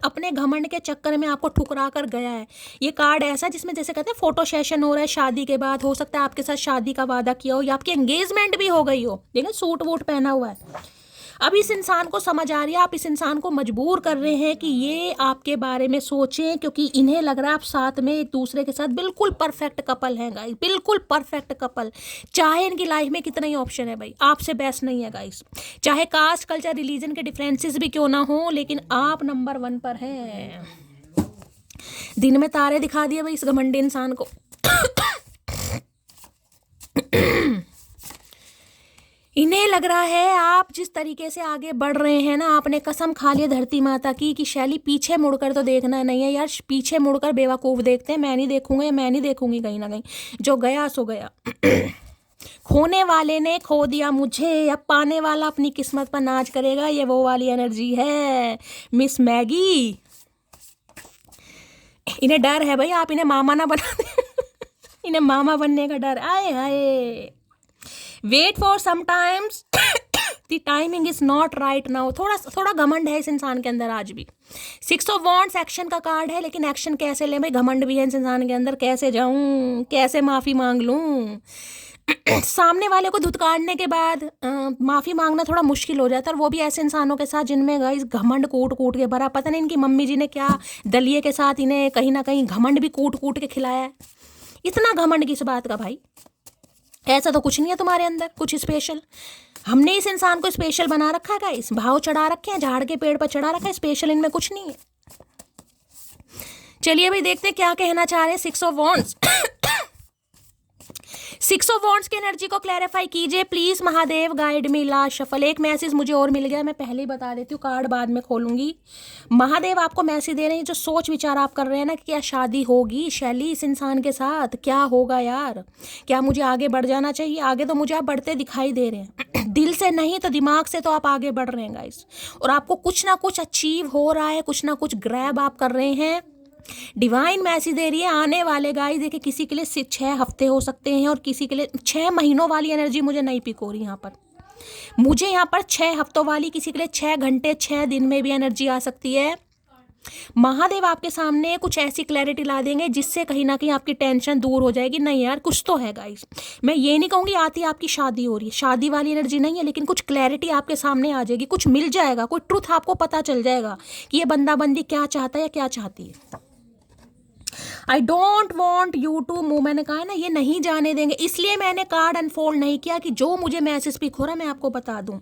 अपने घमंड के चक्कर में आपको ठुकरा कर गया है, ये कार्ड ऐसा जिसमें जैसे कहते हैं फोटो सेशन हो रहा है शादी के बाद, हो सकता है आपके साथ शादी का वादा किया हो, या आपकी एंगेजमेंट भी हो गई हो, देखिए सूट वूट पहना हुआ है। अब इस इंसान को समझ आ रही है, आप इस इंसान को मजबूर कर रहे हैं कि ये आपके बारे में सोचें, क्योंकि इन्हें लग रहा है आप साथ में एक दूसरे के साथ बिल्कुल परफेक्ट कपल हैं गाइस, बिल्कुल परफेक्ट कपल। चाहे इनकी लाइफ में कितना ही ऑप्शन है भाई, आपसे बेस्ट नहीं है गाइस, चाहे कास्ट, कल्चर, रिलीजन के डिफरेंसेस भी क्यों ना हो, लेकिन आप नंबर 1 पर हैं। दिन में तारे दिखा दिए भाई इस घमंडी इंसान को। इन्हें लग रहा है आप जिस तरीके से आगे बढ़ रहे हैं ना, आपने कसम खा ली धरती माता की कि शैली पीछे मुड़कर तो देखना नहीं है यार। पीछे मुड़कर बेवकूफ़ देखते हैं, मैं नहीं देखूंगा या मैं नहीं देखूंगी कहीं ना कहीं। जो गया सो गया। खोने वाले ने खो दिया मुझे, अब पाने वाला अपनी किस्मत पर नाच करेगा। ये वो वाली एनर्जी है मिस मैगी। इन्हें डर है भाई आप इन्हें मामा ना बना दें। इन्हें मामा बनने का डर। आए हाय, wait for some times, the timing is not right now. थोड़ा घमंड है इस इंसान के अंदर आज भी। 6 ऑफ वॉन्ड्स एक्शन का कार्ड है, लेकिन एक्शन कैसे ले भाई, घमंड भी है इस इंसान के अंदर। कैसे जाऊं, कैसे माफ़ी मांग लूं। सामने वाले को धुतकारने के बाद माफ़ी मांगना थोड़ा मुश्किल हो जाता है, और वो भी ऐसे इंसानों के साथ जिनमें गाइस घमंड कूट कूट के भरा। पता नहीं इनकी मम्मी जी ने क्या दलिए के साथ इन्हें कहीं ना कहीं घमंड भी कूट कूट के खिलाया है। इतना घमंड किस बात का भाई, ऐसा तो कुछ नहीं है तुम्हारे अंदर कुछ स्पेशल। हमने इस इंसान को स्पेशल बना रखा है गाइस, भाव चढ़ा रखे हैं, झाड़ के पेड़ पर चढ़ा रखा है। स्पेशल इनमें कुछ नहीं है। चलिए भाई देखते हैं क्या कहना चाह रहे हैं 6 ऑफ वॉन्ड्स। 6 ऑफ वॉन्ड्स की एनर्जी को क्लैरिफाई कीजिए please Mahadev, guide me last shuffle. एक मैसेज मुझे और मिल गया, मैं पहले ही बता देती हूँ, कार्ड बाद में खोलूंगी। महादेव आपको मैसेज दे रहे हैं, जो सोच विचार आप कर रहे हैं ना कि क्या शादी होगी शैली इस इंसान के साथ, क्या होगा यार, क्या मुझे आगे बढ़ जाना चाहिए। आगे तो मुझे आप बढ़ते दिखाई दे रहे हैं, दिल से नहीं तो दिमाग से तो आप आगे बढ़ रहे हैं गाइस, और आपको कुछ ना कुछ अचीव हो रहा है, कुछ ना कुछ ग्रैब आप कर रहे हैं। डिवाइन मैसेज दे रही है आने वाले गाइस, देखिए किसी के लिए 6 हफ्ते हो सकते हैं और किसी के लिए 6 महीनों वाली एनर्जी मुझे नहीं पिक हो रही यहाँ पर। मुझे यहाँ पर 6 हफ्तों वाली, किसी के लिए 6 घंटे 6 दिन में भी एनर्जी आ सकती है। महादेव आपके सामने कुछ ऐसी क्लैरिटी ला देंगे जिससे कहीं ना कहीं आपकी टेंशन दूर हो जाएगी। नहीं यार कुछ तो है गाइस, मैं ये नहीं कहूँगी आती आपकी शादी हो रही है, शादी वाली एनर्जी नहीं है, लेकिन कुछ क्लैरिटी आपके सामने आ जाएगी, कुछ मिल जाएगा, कोई ट्रुथ आपको पता चल जाएगा कि ये बंदा बंदी क्या चाहता है या क्या चाहती है। I don't want you to move, मैंने कहा है ना ये नहीं जाने देंगे, इसलिए मैंने कार्ड अनफोल्ड नहीं किया कि जो मुझे मैसेज पिक हो रहा है मैं आपको बता दूं।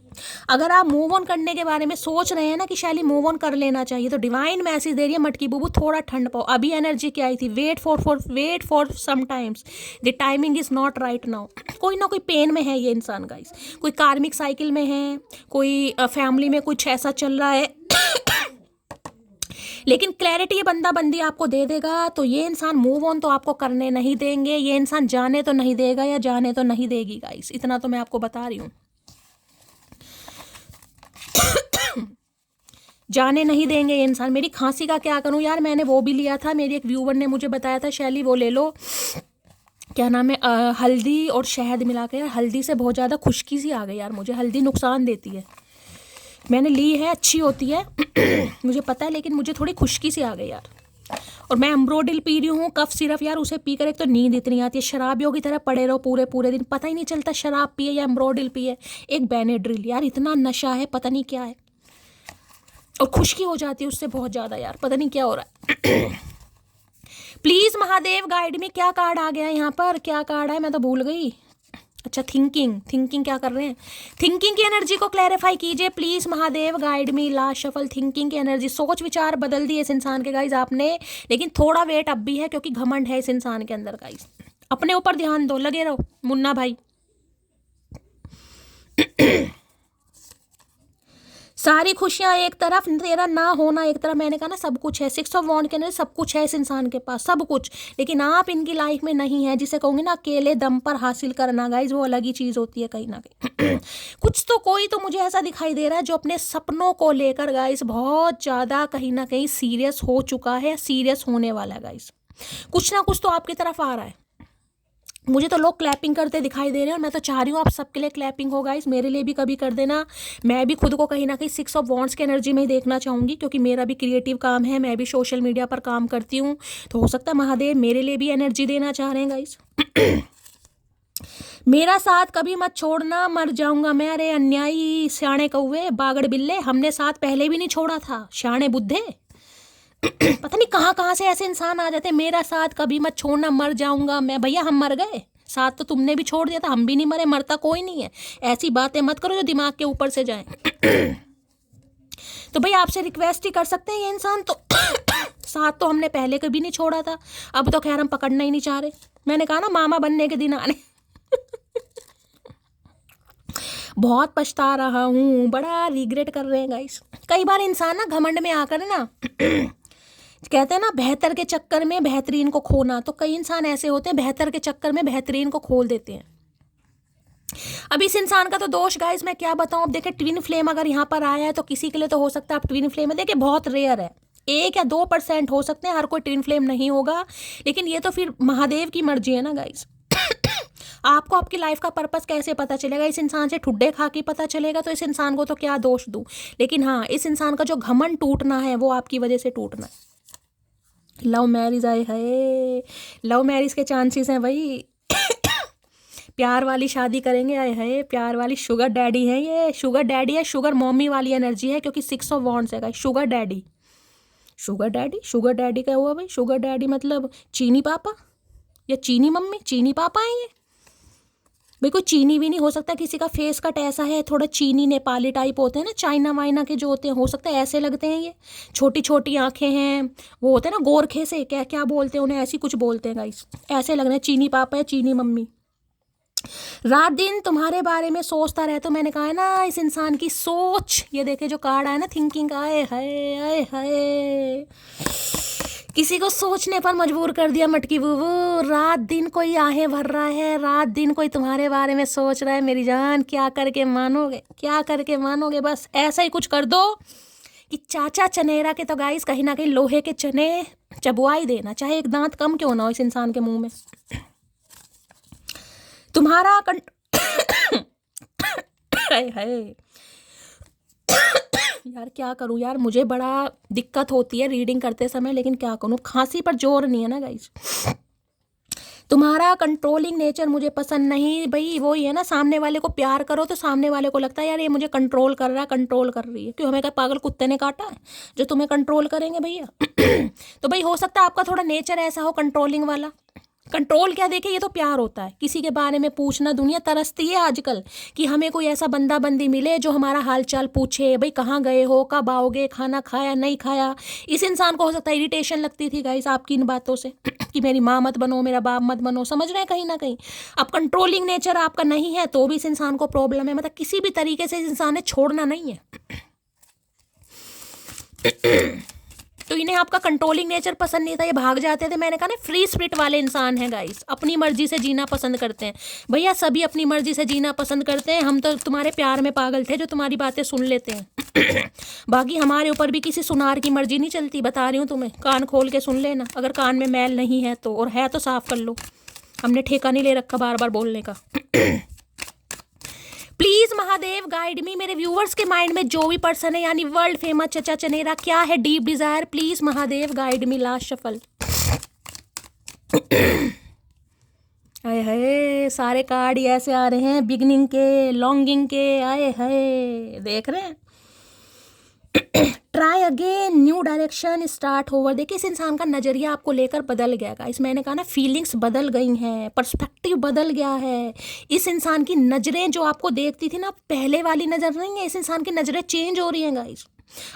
अगर आप मूव ऑन करने के बारे में सोच रहे हैं ना कि शैली मूव ऑन कर लेना चाहिए, तो डिवाइन मैसेज दे रही है मटकी बुबू थोड़ा ठंड पाओ। अभी एनर्जी क्या आई थी, wait for some times, the timing is not right now. कोई ना कोई पेन में है ये इंसान गाइस, कोई कार्मिक साइकिल में है, कोई फैमिली में कुछ ऐसा चल रहा है। लेकिन क्लैरिटी ये बंदा बंदी आपको दे देगा, तो ये इंसान मूव ऑन तो आपको करने नहीं देंगे, ये इंसान जाने तो नहीं देगा या जाने तो नहीं देगी गाइस, इतना तो मैं आपको बता रही हूँ। जाने नहीं देंगे ये इंसान। मेरी खांसी का क्या करूँ यार, मैंने वो भी लिया था, मेरी एक व्यूवर ने मुझे बताया था शैली वो ले लो, क्या नाम है, हल्दी और शहद मिला के। यार हल्दी से बहुत ज़्यादा खुश्की सी आ गई यार मुझे, हल्दी नुकसान देती है, मैंने ली है अच्छी होती है मुझे पता है, लेकिन मुझे थोड़ी खुश्की सी आ गई यार। और मैं अम्ब्रोडिल पी रही हूँ, कफ सिरप यार, उसे पीकर एक तो नींद इतनी आती है, शराबियों की तरह पड़े रहो पूरे पूरे दिन, पता ही नहीं चलता शराब पिए या अम्ब्रोडिल पिए। एक बेनेड्रिल यार, इतना नशा है पता नहीं क्या है, और खुश्की हो जाती है उससे बहुत ज़्यादा यार, पता नहीं क्या हो रहा है। प्लीज़ महादेव गाइड में, क्या कार्ड आ गया यहाँ पर, क्या कार्ड है मैं तो भूल गई। अच्छा थिंकिंग क्या कर रहे हैं, थिंकिंग की एनर्जी को क्लैरिफाई कीजिए please Mahadev, guide me last shuffle. Thinking की एनर्जी, सोच विचार बदल दिए इस इंसान के गाइज आपने, लेकिन थोड़ा वेट अब भी है क्योंकि घमंड है इस इंसान के अंदर गाइज। अपने ऊपर ध्यान दो, लगे रहो मुन्ना भाई। सारी खुशियां एक तरफ, तेरा ना होना एक तरफ। मैंने कहा ना सब कुछ है, 6 ऑफ वॉन्ड के अंदर सब कुछ है इस इंसान के पास, सब कुछ, लेकिन आप इनकी लाइफ में नहीं है, जिसे कहूँगी ना अकेले दम पर हासिल करना गाइज, वो अलग ही चीज़ होती है कहीं ना कहीं। कुछ तो कोई तो मुझे ऐसा दिखाई दे रहा है जो अपने सपनों को लेकर गाइज बहुत ज़्यादा कहीं ना कहीं सीरियस हो चुका है, सीरियस होने वाला है गाइज। कुछ ना कुछ तो आपकी तरफ आ रहा है। मुझे तो लोग क्लैपिंग करते दिखाई दे रहे हैं, और मैं तो चाह रही हूँ आप सबके लिए क्लैपिंग हो गाइस, मेरे लिए भी कभी कर देना। मैं भी खुद को कहीं ना कहीं 6 ऑफ वॉन्ड्स की एनर्जी में ही देखना चाहूँगी, क्योंकि मेरा भी क्रिएटिव काम है, मैं भी सोशल मीडिया पर काम करती हूँ, तो हो सकता है महादेव मेरे लिए भी एनर्जी देना चाह रहे हैं गाइस। मेरा साथ कभी मत छोड़ना, मर जाऊंगा मैं। अरे अन्यायी सियाणे कौवे बागड़ बिल्ले, हमने साथ पहले भी नहीं छोड़ा था सियाणे बुद्धे। पता नहीं कहाँ से ऐसे इंसान आ जाते, मेरा साथ कभी मत छोड़ना, मर जाऊंगा मैं। भैया हम मर गए, साथ तो तुमने भी छोड़ दिया था, हम भी नहीं मरे, मरता कोई नहीं है। ऐसी बातें मत करो जो दिमाग के ऊपर से जाए। तो भाई आपसे रिक्वेस्ट ही कर सकते हैं ये इंसान तो साथ तो हमने पहले कभी नहीं छोड़ा था, अब तो खैर हम पकड़ना ही नहीं चाह रहे। मैंने कहा ना मामा बनने के दिन आने। बहुत पछता रहा हूँ, बड़ा रिग्रेट कर रहे हैं गाइस। कई बार इंसान ना घमंड में आकर ना कहते हैं ना बेहतर के चक्कर में बेहतरीन को खोना, तो कई इंसान ऐसे होते हैं बेहतर के चक्कर में बेहतरीन को खोल देते हैं। अब इस इंसान का तो दोष गाइस मैं क्या बताऊं। अब देखिए ट्विन फ्लेम अगर यहाँ पर आया है तो किसी के लिए तो हो सकता है आप ट्विन फ्लेम में, देखिए बहुत रेयर है, 1 या 2% हो सकते हैं, हर कोई ट्विन फ्लेम नहीं होगा। लेकिन ये तो फिर महादेव की मर्जी है ना गाइस। आपको आपकी लाइफ का पर्पस कैसे पता चलेगा? इस इंसान से ठुड्डे खा के पता चलेगा, तो इस इंसान को तो क्या दोष दूं। लेकिन हाँ, इस इंसान का जो घमंड टूटना है वो आपकी वजह से टूटना है। लव मैरिज आए है, लव मैरिज के चांसेस हैं भाई। प्यार वाली शादी करेंगे, आए है प्यार वाली शुगर डैडी है, ये शुगर डैडी है, शुगर मॉमी वाली एनर्जी है, क्योंकि 6 ऑफ वॉन्ड्स है। Sugar daddy, sugar daddy, sugar daddy क्या हुआ भाई? शुगर डैडी मतलब चीनी पापा या चीनी मम्मी, चीनी पापा है ये भाई। कोई चीनी भी नहीं हो सकता, किसी का फेस कट ऐसा है थोड़ा चीनी नेपाली टाइप होते हैं ना, चाइना वाइना के जो होते हैं, हो सकता है ऐसे लगते हैं ये। छोटी छोटी आंखें हैं, वो होते हैं ना गोरखे से, क्या क्या बोलते हैं उन्हें, ऐसी कुछ बोलते हैं गाइस। ऐसे लग रहे हैं चीनी पापा या चीनी मम्मी। रात दिन तुम्हारे बारे में सोचता रहे, तो मैंने कहा है ना इस इंसान की सोच, ये देखे जो कार्ड आया ना थिंकिंग का, आए हाय आए हाय, किसी को सोचने पर मजबूर कर दिया मटकी बुबू। रात दिन कोई आहें भर रहा है, रात दिन कोई तुम्हारे बारे में सोच रहा है मेरी जान। क्या करके मानोगे, क्या करके मानोगे? बस ऐसा ही कुछ कर दो कि चाचा चनेरा के तो गाइस कहीं ना कहीं लोहे के चने चबुआ ही देना, चाहे एक दांत कम क्यों ना हो इस इंसान के मुंह में। तुम्हारा है यार क्या करूं यार, मुझे बड़ा दिक्कत होती है रीडिंग करते समय, लेकिन क्या करूं, खांसी पर जोर नहीं है ना गाइस। तुम्हारा कंट्रोलिंग नेचर मुझे पसंद नहीं भाई। वो ही है ना, सामने वाले को प्यार करो तो सामने वाले को लगता है यार ये मुझे कंट्रोल कर रहा है, कंट्रोल कर रही है। क्यों, हमें क्या पागल कुत्ते ने काटा है जो तुम्हें कंट्रोल करेंगे भैया? तो भाई हो सकता है आपका थोड़ा नेचर ऐसा हो कंट्रोलिंग वाला। कंट्रोल क्या, देखे ये तो प्यार होता है, किसी के बारे में पूछना। दुनिया तरसती है आजकल कि हमें कोई ऐसा बंदा बंदी मिले जो हमारा हालचाल पूछे, भाई कहाँ गए हो, कब आओगे, खाना खाया नहीं खाया। इस इंसान को हो सकता है इरिटेशन लगती थी गाइस आपकी इन बातों से कि मेरी माँ मत बनो, मेरा बाप मत बनो, समझ रहे हैं कहीं ना कहीं। अब कंट्रोलिंग नेचर आपका नहीं है तो भी इस इंसान को प्रॉब्लम है, मतलब किसी भी तरीके से इस इंसान ने छोड़ना नहीं है। तो इन्हें आपका कंट्रोलिंग नेचर पसंद नहीं था, ये भाग जाते थे। मैंने कहा ना फ्री स्पिरिट वाले इंसान हैं गाइस, अपनी मर्जी से जीना पसंद करते हैं भैया, सभी अपनी मर्जी से जीना पसंद करते हैं। हम तो तुम्हारे प्यार में पागल थे जो तुम्हारी बातें सुन लेते हैं। बाकी हमारे ऊपर भी किसी सुनार की मर्जी नहीं चलती, बता रही हूँ तुम्हें, कान खोल के सुन लेना। अगर कान में मैल नहीं है तो, और है तो साफ कर लो, हमने ठेका नहीं ले रखा बार बार बोलने का। प्लीज महादेव गाइड मी, मेरे व्यूवर्स के माइंड में जो भी पर्सन है, यानी वर्ल्ड फेमस चचा चनेरा, क्या है deep Dzire, please Mahadev guide me. Last shuffle. आए हाय, सारे कार्ड ही ऐसे आ रहे हैं, बिगनिंग के, लॉन्गिंग के, आए हाय, देख रहे हैं। Try again, new direction, start over. देखिए इस इंसान का नजरिया आपको लेकर बदल गया गाइस। मैंने कहा ना फीलिंग्स बदल गई हैं, पर्सपेक्टिव बदल गया है। इस इंसान की नजरें जो आपको देखती थी ना, पहले वाली नजर नहीं है, इस इंसान की नजरें चेंज हो रही हैं गाइस।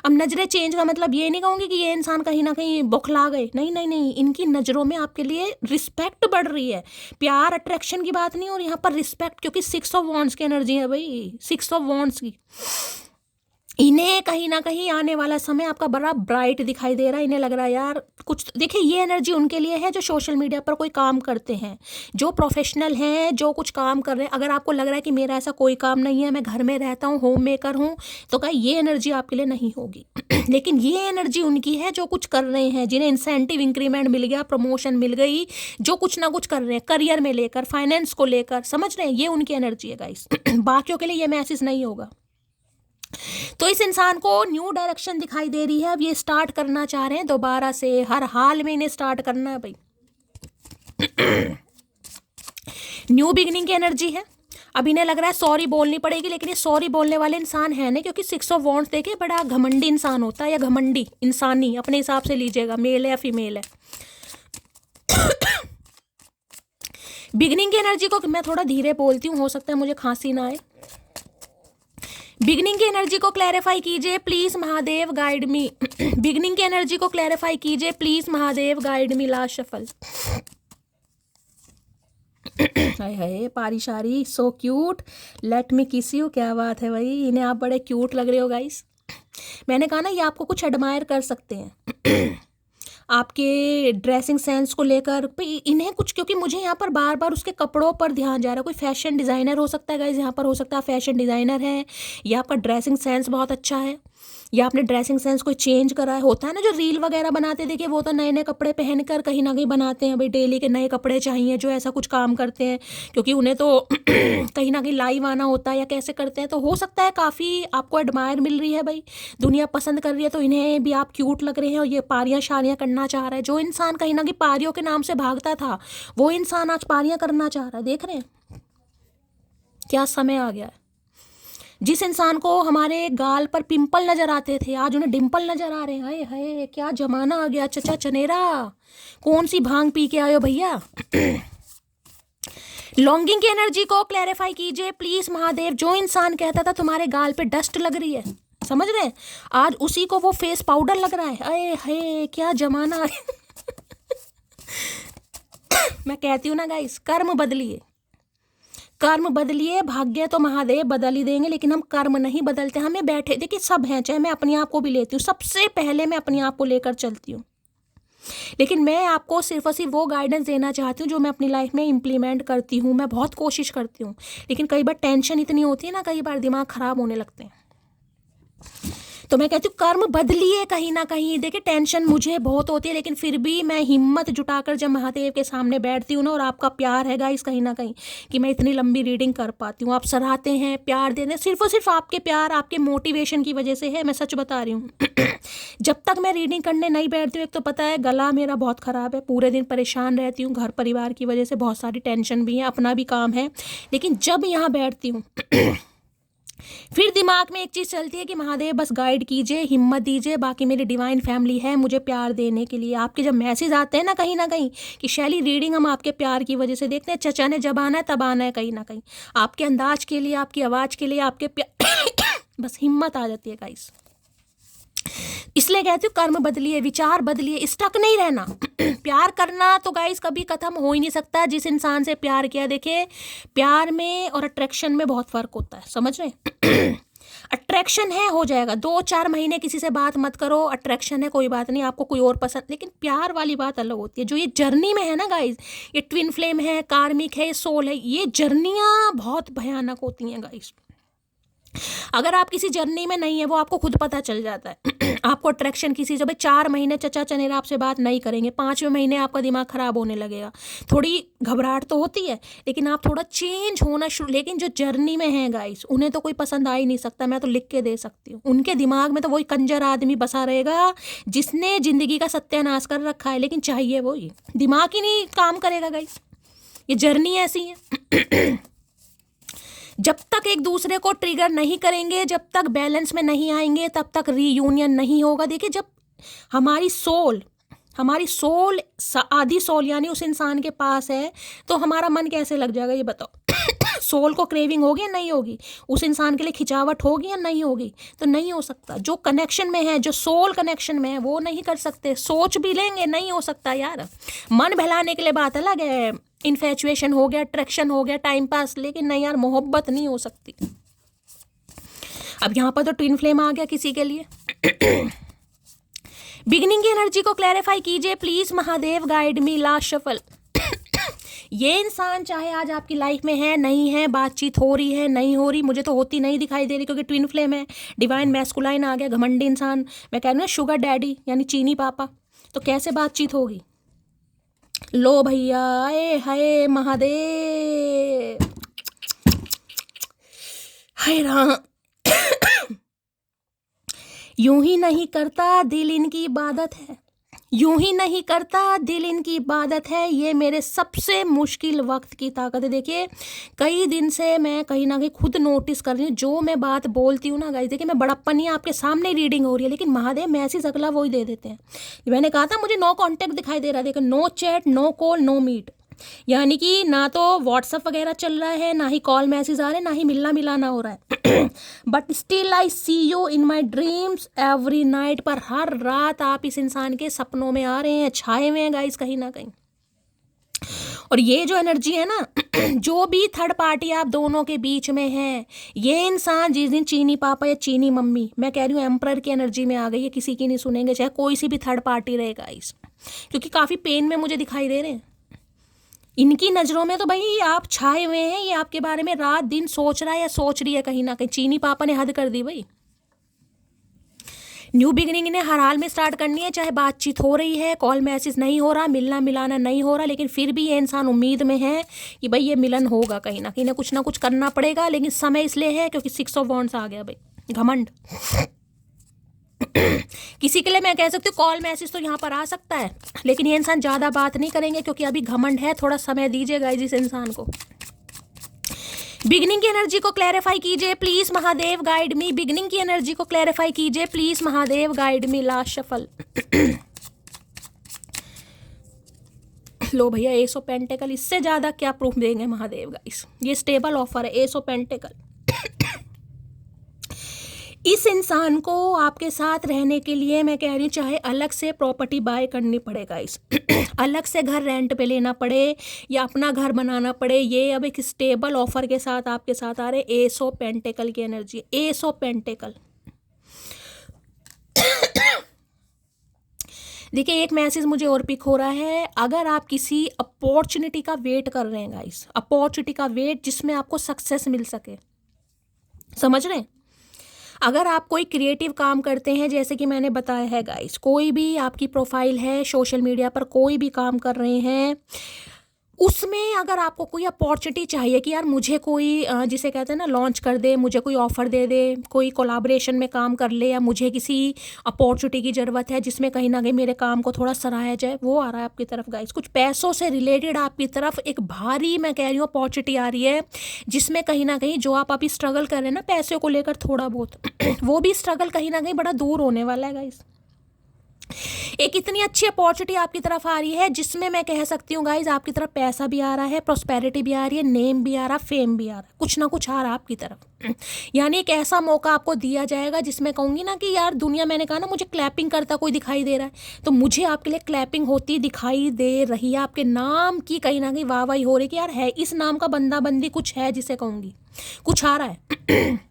अब नजरें चेंज का मतलब ये नहीं कहूँगी कि ये इंसान कहीं ना कहीं बौखला गए, नहीं नहीं नहीं, इनकी नज़रों में आपके लिए रिस्पेक्ट बढ़ रही है। प्यार अट्रैक्शन की बात नहीं हो रही यहाँ पर, रिस्पेक्ट, क्योंकि 6 ऑफ वॉन्ड्स की एनर्जी है भाई, 6 ऑफ वॉन्ड्स की। इन्हें कहीं ना कहीं आने वाला समय आपका बड़ा ब्राइट दिखाई दे रहा है। इन्हें लग रहा है यार कुछ, देखिए ये एनर्जी उनके लिए है जो सोशल मीडिया पर कोई काम करते हैं, जो प्रोफेशनल हैं, जो कुछ काम कर रहे हैं। अगर आपको लग रहा है कि मेरा ऐसा कोई काम नहीं है, मैं घर में रहता हूँ, होम मेकर हूँ, तो क्या ये एनर्जी आपके लिए नहीं होगी। लेकिन ये एनर्जी उनकी है जो कुछ कर रहे हैं, जिन्हें इंसेंटिव इंक्रीमेंट मिल गया, प्रमोशन मिल गई, जो कुछ ना कुछ कर रहे हैं करियर में लेकर, फाइनेंस को लेकर, समझ रहे हैं, ये उनकी एनर्जी है गाइस। बाकियों के लिए ये मैसेज नहीं होगा। तो इस इंसान को न्यू डायरेक्शन दिखाई दे रही है, अब ये स्टार्ट करना चाह रहे हैं दोबारा से, हर हाल में इन्हें स्टार्ट करना है भाई। न्यू बिगिनिंग की एनर्जी है। अब इन्हें लग रहा है सॉरी बोलनी पड़ेगी, लेकिन ये सॉरी बोलने वाले इंसान है नहीं, क्योंकि 6 ऑफ वॉन्ड्स देखे बड़ा घमंडी इंसान होता है, या घमंडी इंसानी, अपने हिसाब से लीजिएगा, मेल है या फीमेल है। बिगिनिंग की एनर्जी को मैं थोड़ा धीरे बोलती हूँ, हो सकता है मुझे खांसी ना आए। बिगनिंग की एनर्जी को क्लैरिफाई कीजिए please, Mahadev guide me. Beginning की एनर्जी को क्लैरिफाई कीजिए please, Mahadev guide me. Last shuffle. हाय हाय पारिशारी so cute, let me kiss you. क्या बात है भाई, इन्हें आप बड़े क्यूट लग रहे हो गाइस। मैंने कहा ना ये आपको कुछ एडमायर कर सकते हैं आपके ड्रेसिंग सेंस को लेकर इन्हें कुछ, क्योंकि मुझे यहाँ पर बार बार उसके कपड़ों पर ध्यान जा रहा है। कोई फैशन डिज़ाइनर हो सकता है गाइज यहाँ पर, हो सकता है फैशन डिज़ाइनर है, या आपका ड्रेसिंग सेंस बहुत अच्छा है, या आपने ड्रेसिंग सेंस कोई चेंज करा है। होता है ना जो रील वगैरह बनाते, देखिए वो तो नए नए कपड़े पहनकर कहीं ना कहीं बनाते हैं, भाई डेली के नए कपड़े चाहिए, जो ऐसा कुछ काम करते हैं, क्योंकि उन्हें तो कहीं ना कहीं लाइव आना होता है, या कैसे करते हैं। तो हो सकता है काफ़ी आपको एडमायर मिल रही है भाई, दुनिया पसंद कर रही है, तो इन्हें भी आप क्यूट लग रहे हैं और ये पारियाँ शारियाँ करना चाह रहा है। जो इंसान कहीं ना कहीं पारियों के नाम से भागता था, वो इंसान आज पारियाँ करना चाह रहा है। देख रहे हैं क्या समय आ गया है। जिस इंसान को हमारे गाल पर पिंपल नजर आते थे, आज उन्हें डिंपल नजर आ रहे हैं। हाय हाय क्या जमाना आ गया। चचा चनेरा, कौन सी भांग पी के आए हो भैया। लॉन्गिंग की एनर्जी को क्लैरिफाई कीजिए प्लीज, महादेव। जो इंसान कहता था तुम्हारे गाल पे डस्ट लग रही है, समझ रहे हैं, आज उसी को वो फेस पाउडर लग रहा है। अरे हाय क्या जमाना है। मैं कहती हूँ ना गाइस, कर्म बदलिए, कर्म बदलिए, भाग्य तो महादेव बदल ही देंगे, लेकिन हम कर्म नहीं बदलते। हमें बैठे, देखिए सब हैं, चाहे मैं अपने आप को भी लेती हूँ, सबसे पहले मैं अपने आप को लेकर चलती हूँ, लेकिन मैं आपको सिर्फ और सिर्फ वो गाइडेंस देना चाहती हूँ जो मैं अपनी लाइफ में इम्प्लीमेंट करती हूँ। मैं बहुत कोशिश करती हूँ, लेकिन कई बार टेंशन इतनी होती है ना, कई बार दिमाग खराब होने लगते हैं। तो मैं कहती हूँ कर्म बदलिए कहीं ना कहीं। देखिए टेंशन मुझे बहुत होती है, लेकिन फिर भी मैं हिम्मत जुटाकर जब महादेव के सामने बैठती हूँ ना, और आपका प्यार है गाइस कहीं ना कहीं कि मैं इतनी लंबी रीडिंग कर पाती हूँ। आप सराहते हैं, प्यार देते हैं, सिर्फ और सिर्फ आपके प्यार, आपके मोटिवेशन की वजह से है। मैं सच बता रही हूँ। जब तक मैं रीडिंग करने नहीं बैठती हूँ, एक तो पता है गला मेरा बहुत ख़राब है, पूरे दिन परेशान रहती हूँ, घर परिवार की वजह से बहुत सारी टेंशन भी है, अपना भी काम है, लेकिन जब यहाँ बैठती हूँ फिर दिमाग में एक चीज़ चलती है कि महादेव बस गाइड कीजिए, हिम्मत दीजिए, बाकी मेरी डिवाइन फैमिली है मुझे प्यार देने के लिए। आपके जब मैसेज आते हैं ना कहीं कि शैली रीडिंग हम आपके प्यार की वजह से देखते हैं, चचा ने जब आना है तब आना है, कहीं ना कहीं आपके अंदाज के लिए, आपकी आवाज़ के लिए, आपके प्यार बस हिम्मत आ जाती है गाइस। इसलिए कहती हूँ कर्म बदलिए, विचार बदलिए, स्टक नहीं रहना। प्यार करना तो गाइस कभी खत्म हो ही नहीं सकता। जिस इंसान से प्यार किया, देखिए प्यार में और अट्रैक्शन में बहुत फर्क होता है, समझ रहे। अट्रैक्शन है हो जाएगा, 2-4 महीने किसी से बात मत करो, अट्रैक्शन है कोई बात नहीं, आपको कोई और पसंद, लेकिन प्यार वाली बात अलग होती है। जो ये जर्नी में है ना गाइस, ये ट्विन फ्लेम है, कार्मिक है, सोल है, ये जर्नियाँ बहुत भयानक होती हैं गाइस। अगर आप किसी जर्नी में नहीं है, वो आपको खुद पता चल जाता है। आपको अट्रैक्शन किसी से, भाई 4 महीने चचा चनेरा आपसे बात नहीं करेंगे, 5वें महीने आपका दिमाग खराब होने लगेगा, थोड़ी घबराहट तो होती है, लेकिन आप थोड़ा चेंज होना शुरू। लेकिन जो जर्नी में है गाइस, उन्हें तो कोई पसंद आ ही नहीं सकता, मैं तो लिख के दे सकती हूँ। उनके दिमाग में तो वही कंजर आदमी बसा रहेगा जिसने जिंदगी का सत्यानाश कर रखा है, लेकिन चाहिए वही, दिमाग ही नहीं काम करेगा गाइस। ये जर्नी ऐसी है। जब तक एक दूसरे को ट्रिगर नहीं करेंगे, जब तक बैलेंस में नहीं आएंगे, तब तक रीयूनियन नहीं होगा। देखिए जब हमारी सोल आधी सोल यानी उस इंसान के पास है, तो हमारा मन कैसे लग जाएगा ये बताओ। सोल को क्रेविंग होगी या नहीं होगी, उस इंसान के लिए खिंचावट होगी या नहीं होगी, तो नहीं हो सकता। जो कनेक्शन में है, जो सोल कनेक्शन में है, वो नहीं कर सकते। सोच भी लेंगे, नहीं हो सकता यार। मन बहलाने के लिए बात अलग है, इन्फेचुएशन हो गया, अट्रैक्शन हो गया, टाइम पास, लेकिन नहीं यार मोहब्बत नहीं हो सकती। अब यहाँ पर तो ट्विन फ्लेम आ गया किसी के लिए। बिगिनिंग की एनर्जी को क्लैरिफाई कीजिए please, Mahadev guide me. Last shuffle. ये इंसान चाहे आज आपकी लाइफ में है, नहीं है, बातचीत हो रही है, नहीं हो रही, मुझे तो होती नहीं दिखाई दे रही, क्योंकि ट्विन फ्लेम है, डिवाइन मैस्कुलाइन आ गया, घमंडी इंसान, मैं कह रही हूँ शुगर डैडी यानी चीनी पापा, तो कैसे बातचीत होगी। लो भैया, आए हाय महादेव, हाय राम। यूं ही नहीं करता दिल इनकी इबादत है, यूं ही नहीं करता दिल इनकी इबादत है, ये मेरे सबसे मुश्किल वक्त की ताकत है। देखिए कई दिन से मैं कहीं ना कहीं खुद नोटिस कर रही हूँ, जो मैं बात बोलती हूँ ना गाइस, देखिए मैं बड़प्पन ही आपके सामने रीडिंग हो रही है, लेकिन महादेव मैसेज अगला वही दे देते हैं। मैंने कहा था मुझे नो कॉन्टेक्ट दिखाई दे रहा है, देखो no chat, no call, no meet, यानी कि ना तो व्हाट्सअप वगैरह चल रहा है, ना ही कॉल मैसेज आ रहे हैं, ना ही मिलना मिलाना हो रहा है। But still I see you in my dreams every night. पर हर रात आप इस इंसान के सपनों में आ रहे हैं, छाए हुए हैं गाइस कहीं ना कहीं। और ये जो एनर्जी है ना, जो भी थर्ड पार्टी आप दोनों के बीच में है, ये इंसान जिस दिन चीनी पापा या चीनी मम्मी, मैं कह रही हूँ एम्परर की एनर्जी में आ गई है, किसी की नहीं सुनेंगे, चाहे कोई सी भी थर्ड पार्टी रहेगा इस, क्योंकि काफ़ी पेन में मुझे दिखाई दे रहे हैं। इनकी नज़रों में तो भाई आप छाए हुए हैं, ये आपके बारे में रात दिन सोच रहा है या सोच रही है कहीं ना कहीं। चीनी पापा ने हद कर दी भाई। न्यू बिगिनिंग इन्हें हर हाल में स्टार्ट करनी है, चाहे बातचीत हो रही है, कॉल मैसेज नहीं हो रहा, मिलना मिलाना नहीं हो रहा, लेकिन फिर भी ये इंसान उम्मीद में है कि भाई ये मिलन होगा कहीं ना कहीं, कुछ ना कुछ करना पड़ेगा। लेकिन समय इसलिए है क्योंकि 6 ऑफ वॉन्ड्स आ गया भाई, घमंड। किसी के लिए मैं कह सकती हूँ कॉल मैसेज तो यहाँ पर आ सकता है, लेकिन ये इंसान ज़्यादा बात नहीं करेंगे क्योंकि अभी घमंड है। थोड़ा समय दीजिएगा इस इंसान को। बिगनिंग की एनर्जी को क्लैरिफाई कीजिए please Mahadev, guide me. Beginning की एनर्जी को क्लैरिफाई कीजिए please Mahadev, guide me. Last shuffle. लो भैया, एस ऑफ पेंटेकल, इससे ज्यादा क्या प्रूफ देंगे महादेव गाइस। ये स्टेबल ऑफर है, एस ऑफ पेंटेकल। इस इंसान को आपके साथ रहने के लिए मैं कह रही हूँ, चाहे अलग से प्रॉपर्टी बाय करनी पड़ेगा इस अलग से घर रेंट पे लेना पड़े या अपना घर बनाना पड़े, ये अब एक स्टेबल ऑफर के साथ आपके साथ आ रहे। एस ऑफ पेंटेकल की एनर्जी, एस ऑफ पेंटेकल। देखिए, एक मैसेज मुझे और पिक हो रहा है, अगर आप किसी अपॉर्चुनिटी का वेट कर रहे हैं गाइस, अपॉर्चुनिटी का वेट जिसमें आपको सक्सेस मिल सके, समझ रहे हैं। अगर आप कोई क्रिएटिव काम करते हैं, जैसे कि मैंने बताया है गाइस, कोई भी आपकी प्रोफाइल है सोशल मीडिया पर, कोई भी काम कर रहे हैं, उसमें अगर आपको कोई अपॉर्चुनिटी चाहिए कि यार मुझे कोई जिसे कहते हैं ना लॉन्च कर दे, मुझे कोई ऑफ़र दे दे, कोई कोलैबोरेशन में काम कर ले, या मुझे किसी अपॉर्चुनिटी की ज़रूरत है जिसमें कहीं ना कहीं मेरे काम को थोड़ा सराहा जाए, वो आ रहा है आपकी तरफ गाइस। कुछ पैसों से रिलेटेड आपकी तरफ एक भारी, मैं कह रही हूँ, अपॉर्चुनिटी आ रही है, जिसमें कहीं ना कहीं जो आप अभी स्ट्रगल कर रहे हैं ना पैसे को लेकर थोड़ा बहुत वो भी स्ट्रगल कहीं ना कहीं बड़ा दूर होने वाला है गाइस। एक इतनी अच्छी अपॉर्चुनिटी आपकी तरफ आ रही है जिसमें मैं कह सकती हूँ गाइज, आपकी तरफ पैसा भी आ रहा है, प्रॉस्पेरिटी भी आ रही है, नेम भी आ रहा, फेम भी आ रहा, कुछ ना कुछ आ रहा आपकी तरफ। यानी एक ऐसा मौका आपको दिया जाएगा जिसमें कहूँगी ना कि यार दुनिया, मैंने कहा ना मुझे क्लैपिंग करता कोई दिखाई दे रहा है, तो मुझे आपके लिए क्लैपिंग होती दिखाई दे रही है। आपके नाम की कहीं ना कहीं वाहवाही हो रही कि यार है इस नाम का बंदा बंदी कुछ है, जिसे कहूँगी कुछ आ रहा है।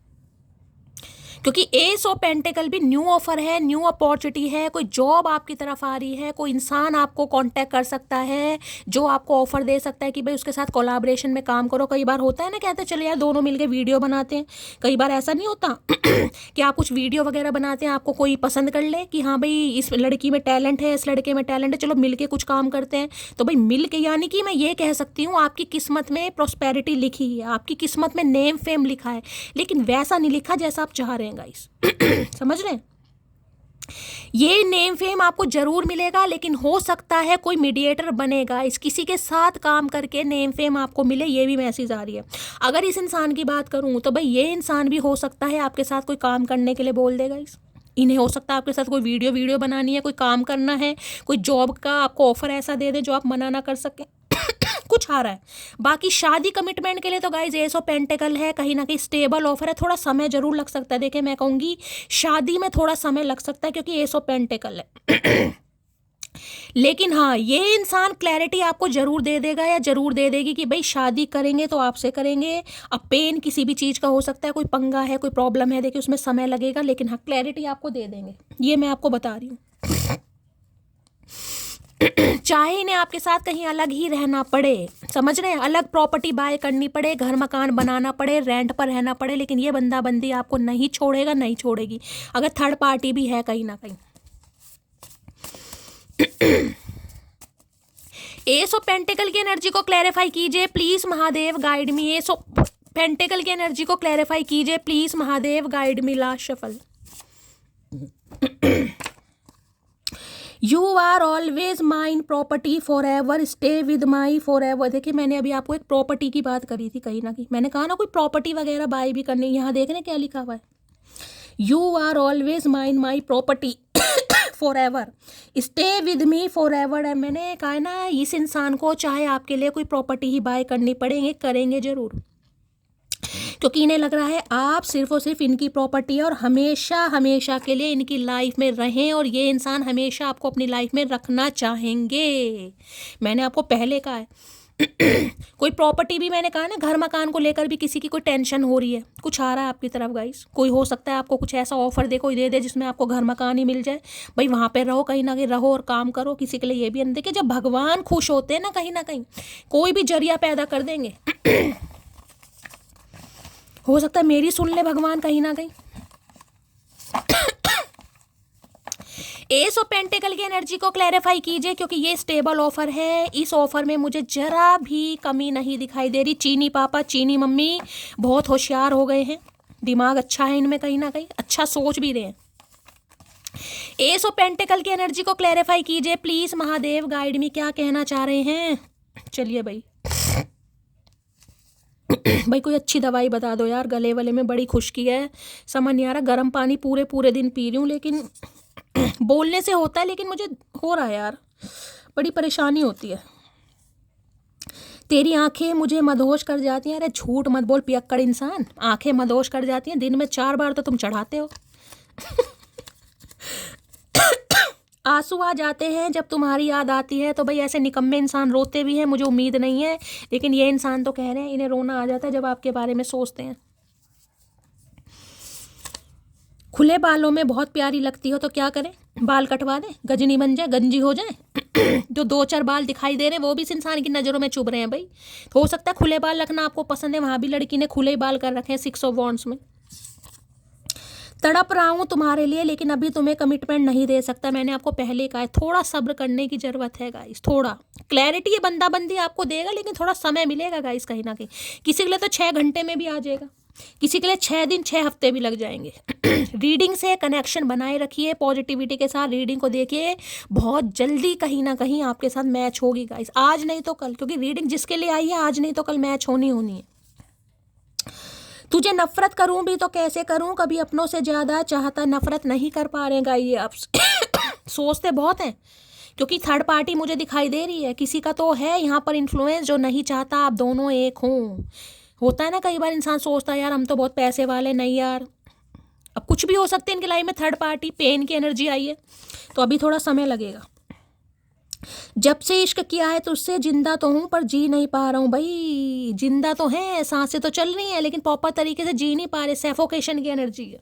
क्योंकि एस ऑफ पेंटेकल भी न्यू ऑफर है, न्यू अपॉर्चुनिटी है, कोई जॉब आपकी तरफ आ रही है, कोई इंसान आपको कांटेक्ट कर सकता है जो आपको ऑफर दे सकता है कि भाई उसके साथ कोलैबोरेशन में काम करो। कई बार होता है ना, कहते हैं चलो यार दोनों मिलके वीडियो बनाते हैं, कई बार ऐसा नहीं होता कि आप कुछ वीडियो वगैरह बनाते हैं, आपको कोई पसंद कर ले कि हाँ भाई इस लड़की में टैलेंट है, इस लड़के में टैलेंट है, चलो मिलके कुछ काम करते हैं। तो भाई मिलके, यानी कि मैं ये कह सकती हूँ आपकी किस्मत में प्रॉस्पेरिटी लिखी है, आपकी किस्मत में नेम फेम लिखा है, लेकिन वैसा नहीं लिखा जैसा आप चाह रहे हैं गाइस। समझ रहे हैं। ये नेम फेम आपको जरूर मिलेगा, लेकिन हो सकता है कोई मीडिएटर बनेगा, इस किसी के साथ काम करके नेम फेम आपको मिले, ये भी मैसेज आ रही है। अगर इस इंसान की बात करूं तो भाई ये इंसान भी हो सकता है आपके साथ कोई काम करने के लिए बोल देगा इन्हें हो सकता है आपके साथ कोई वीडियो बनानी है, कोई काम करना है, कोई जॉब का आपको ऑफर ऐसा दे दे जो आप मना ना कर सकें। कुछ आ रहा है। बाकी शादी कमिटमेंट के लिए तो गाइज एस ऑफ पेंटेकल है, कहीं ना कहीं स्टेबल ऑफर है, थोड़ा समय जरूर लग सकता है। देखिए मैं कहूँगी शादी में थोड़ा समय लग सकता है क्योंकि एस ऑफ पेंटेकल है। लेकिन हाँ, ये इंसान क्लैरिटी आपको जरूर दे देगा या जरूर दे देगी कि भाई शादी करेंगे तो आपसे करेंगे। अब पेन किसी भी चीज़ का हो सकता है, कोई पंगा है, कोई प्रॉब्लम है, देखिए उसमें समय लगेगा, लेकिन हाँ क्लैरिटी आपको दे देंगे, ये मैं आपको बता रही हूँ। चाहे इन्हें आपके साथ कहीं अलग ही रहना पड़े, समझ रहे हैं, अलग प्रॉपर्टी बाय करनी पड़े, घर मकान बनाना पड़े, रेंट पर रहना पड़े, लेकिन ये बंदा बंदी आपको नहीं छोड़ेगा, नहीं छोड़ेगी, अगर थर्ड पार्टी भी है कहीं ना कहीं। एस ऑफ पेंटेकल की एनर्जी को क्लैरिफाई कीजिए please Mahadev, guide me. Ace of pentacle की एनर्जी को क्लैरिफाई कीजिए please Mahadev, guide me. Last shuffle. You are always mine property forever, stay with my forever. देखिए मैंने अभी आपको एक प्रॉपर्टी की बात करी थी, कहीं ना कहीं मैंने कहा ना कोई प्रॉपर्टी वगैरह बाय भी करनी। यहाँ देख रहे क्या लिखा हुआ है, you are always mine my property forever, stay with me forever. मैंने कहा है ना, इस इंसान को चाहे आपके लिए कोई प्रॉपर्टी ही बाय करनी पड़ेगी, करेंगे जरूर, क्योंकि इन्हें लग रहा है आप सिर्फ और सिर्फ इनकी प्रॉपर्टी है और हमेशा हमेशा के लिए इनकी लाइफ में रहें, और ये इंसान हमेशा आपको अपनी लाइफ में रखना चाहेंगे। मैंने आपको पहले कहा है कोई प्रॉपर्टी भी, मैंने कहा ना, घर मकान को लेकर भी किसी की कोई टेंशन हो रही है, कुछ आ रहा है आपकी तरफ गाइस, कोई हो सकता है आपको कुछ ऐसा ऑफर दे, कोई दे दे जिसमें आपको घर मकान ही मिल जाए, भाई वहाँ पे रहो, कहीं ना कहीं रहो और काम करो। किसी के लिए ये भी अंदर, देखिए जब भगवान खुश होते हैं ना कहीं कोई भी जरिया पैदा कर देंगे। हो सकता है मेरी सुन ले भगवान कहीं ना कहीं। एस ऑफ पेंटिकल की एनर्जी को क्लैरिफाई कीजिए, क्योंकि ये स्टेबल ऑफर है, इस ऑफर में मुझे जरा भी कमी नहीं दिखाई दे रही। चीनी पापा चीनी मम्मी बहुत होशियार हो गए हैं, दिमाग अच्छा है इनमें, कहीं ना कहीं अच्छा सोच भी रहे हैं। एस ऑफ पेंटिकल की एनर्जी को क्लैरिफाई कीजिए प्लीज महादेव, गाइड में क्या कहना चाह रहे हैं। चलिए भाई भाई कोई अच्छी दवाई बता दो यार, गले वाले में बड़ी खुश्की है, समझ नहीं आ रहा। गर्म पानी पूरे पूरे दिन पी रही हूँ, लेकिन बोलने से होता है, लेकिन मुझे हो रहा है यार, बड़ी परेशानी होती है। तेरी आंखें मुझे मदहोश कर जाती हैं। अरे झूठ मत बोल पियक्कड़ इंसान, आंखें मदहोश कर जाती हैं, दिन में 4 बार तो तुम चढ़ाते हो। आंसू आ जाते हैं जब तुम्हारी याद आती है, तो भाई ऐसे निकम्मे इंसान रोते भी हैं, मुझे उम्मीद नहीं है, लेकिन ये इंसान तो कह रहे हैं इन्हें रोना आ जाता है जब आपके बारे में सोचते हैं। खुले बालों में बहुत प्यारी लगती हो, तो क्या करें, बाल कटवा दें, गजनी बन जाए, गंजी हो जाए। जो 2-4 बाल दिखाई दे रहे हैं वो भी इस इंसान की नज़रों में चुभ रहे हैं भाई। तो हो सकता है खुले बाल रखना आपको पसंद है, वहाँ भी लड़की ने खुले बाल कर रखे हैं 6 ऑफ वॉन्ड्स में। तड़प रहा हूँ तुम्हारे लिए, लेकिन अभी तुम्हें कमिटमेंट नहीं दे सकता। मैंने आपको पहले कहा है थोड़ा सब्र करने की ज़रूरत है गाइस, थोड़ा क्लैरिटी ये बंदा बंदी आपको देगा, लेकिन थोड़ा समय मिलेगा गाइस कहीं ना कहीं। किसी के लिए तो 6 घंटे में भी आ जाएगा, किसी के लिए 6 दिन 6 हफ्ते भी लग जाएंगे। रीडिंग से कनेक्शन बनाए रखिए, पॉजिटिविटी के साथ रीडिंग को देखिए, बहुत जल्दी कहीं ना कहीं आपके साथ मैच होगी गाइस, आज नहीं तो कल, क्योंकि रीडिंग जिसके लिए आई है आज नहीं तो कल मैच होनी है। तुझे नफरत करूं भी तो कैसे करूं, कभी अपनों से ज़्यादा चाहता नफरत नहीं कर पा रहे हैं ये आप। सोचते बहुत हैं, क्योंकि थर्ड पार्टी मुझे दिखाई दे रही है, किसी का तो है यहाँ पर इन्फ्लुएंस जो नहीं चाहता आप दोनों एक हों। होता है ना कई बार इंसान सोचता है यार हम तो बहुत पैसे वाले, नहीं यार, अब कुछ भी हो सकते हैं इनकी लाइफ में। थर्ड पार्टी पेन की एनर्जी आई है, तो अभी थोड़ा समय लगेगा। जब से इश्क किया है तुझसे जिंदा तो हूँ पर जी नहीं पा रहा हूँ। भाई जिंदा तो है, सांसें तो चल रही हैं, लेकिन प्रॉपर तरीके से जी नहीं पा रहे। सैफोकेशन की एनर्जी है,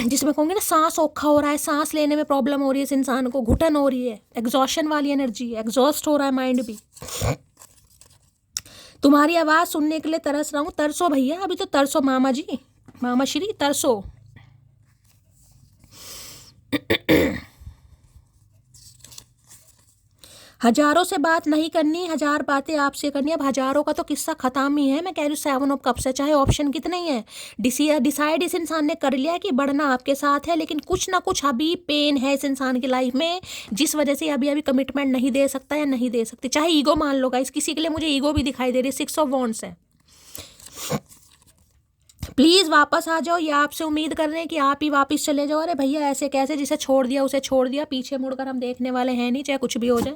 जिसमें कहूँगी ना सांस औखा हो रहा है, सांस लेने में प्रॉब्लम हो रही है, इस इंसान को घुटन हो रही है, एग्जॉशन वाली एनर्जी है, एग्जॉस्ट हो रहा है माइंड भी। तुम्हारी आवाज़ सुनने के लिए तरस रहा हूँ। तरसो भैया, अभी तो तरसो मामा जी, मामा श्री तरसो। हजारों से बात नहीं करनी, 1000 बातें आपसे करनी। अब हजारों का तो किस्सा खत्म ही है, मैं कह रही हूँ 7 ऑफ कप से, चाहे ऑप्शन कितने ही है। डिसाइड इस इंसान ने कर लिया कि बढ़ना आपके साथ है, लेकिन कुछ ना कुछ अभी पेन है इस इंसान की लाइफ में, जिस वजह से अभी कमिटमेंट नहीं दे सकता या नहीं दे सकती। चाहे ईगो मान लो गाइस, किसी के लिए मुझे ईगो भी दिखाई दे रही है, 6 ऑफ वॉन्ड्स है। प्लीज़ वापस आ जाओ, ये आपसे उम्मीद कर रहे हैं कि आप ही वापस चले जाओ। अरे भैया ऐसे कैसे, जिसे छोड़ दिया उसे छोड़ दिया, पीछे मुड़कर हम देखने वाले हैं नहीं, चाहे कुछ भी हो जाए।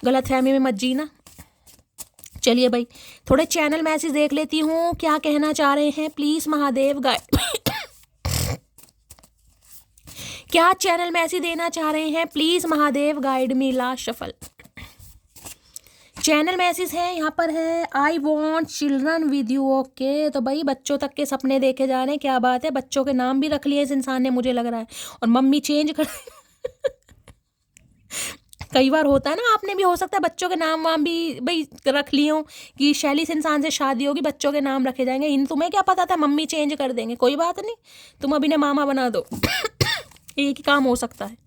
गलतफहमी में मत जीना। चलिए भाई थोड़े चैनल मैसेज देख लेती हूँ, क्या कहना चाह रहे हैं प्लीज़ महादेव गाइड। क्या चैनल मैसेज देना चाह रहे हैं please Mahadev guide me. Last shuffle channel message है, यहाँ पर है I want children with you. Okay, तो भाई बच्चों तक के सपने देखे जा रहे हैं, क्या बात है। बच्चों के नाम भी रख लिए इस इंसान ने, मुझे लग रहा है, और मम्मी चेंज कर। कई बार होता है ना, आपने भी हो सकता है बच्चों के नाम वाम भी भाई रख लिए हो कि शैली से इंसान से शादी होगी, बच्चों के नाम रखे जाएंगे। इन तुम्हें क्या पता था मम्मी चेंज कर देंगे, कोई बात नहीं, तुम अभी ने मामा बना दो। एक ही काम हो सकता है।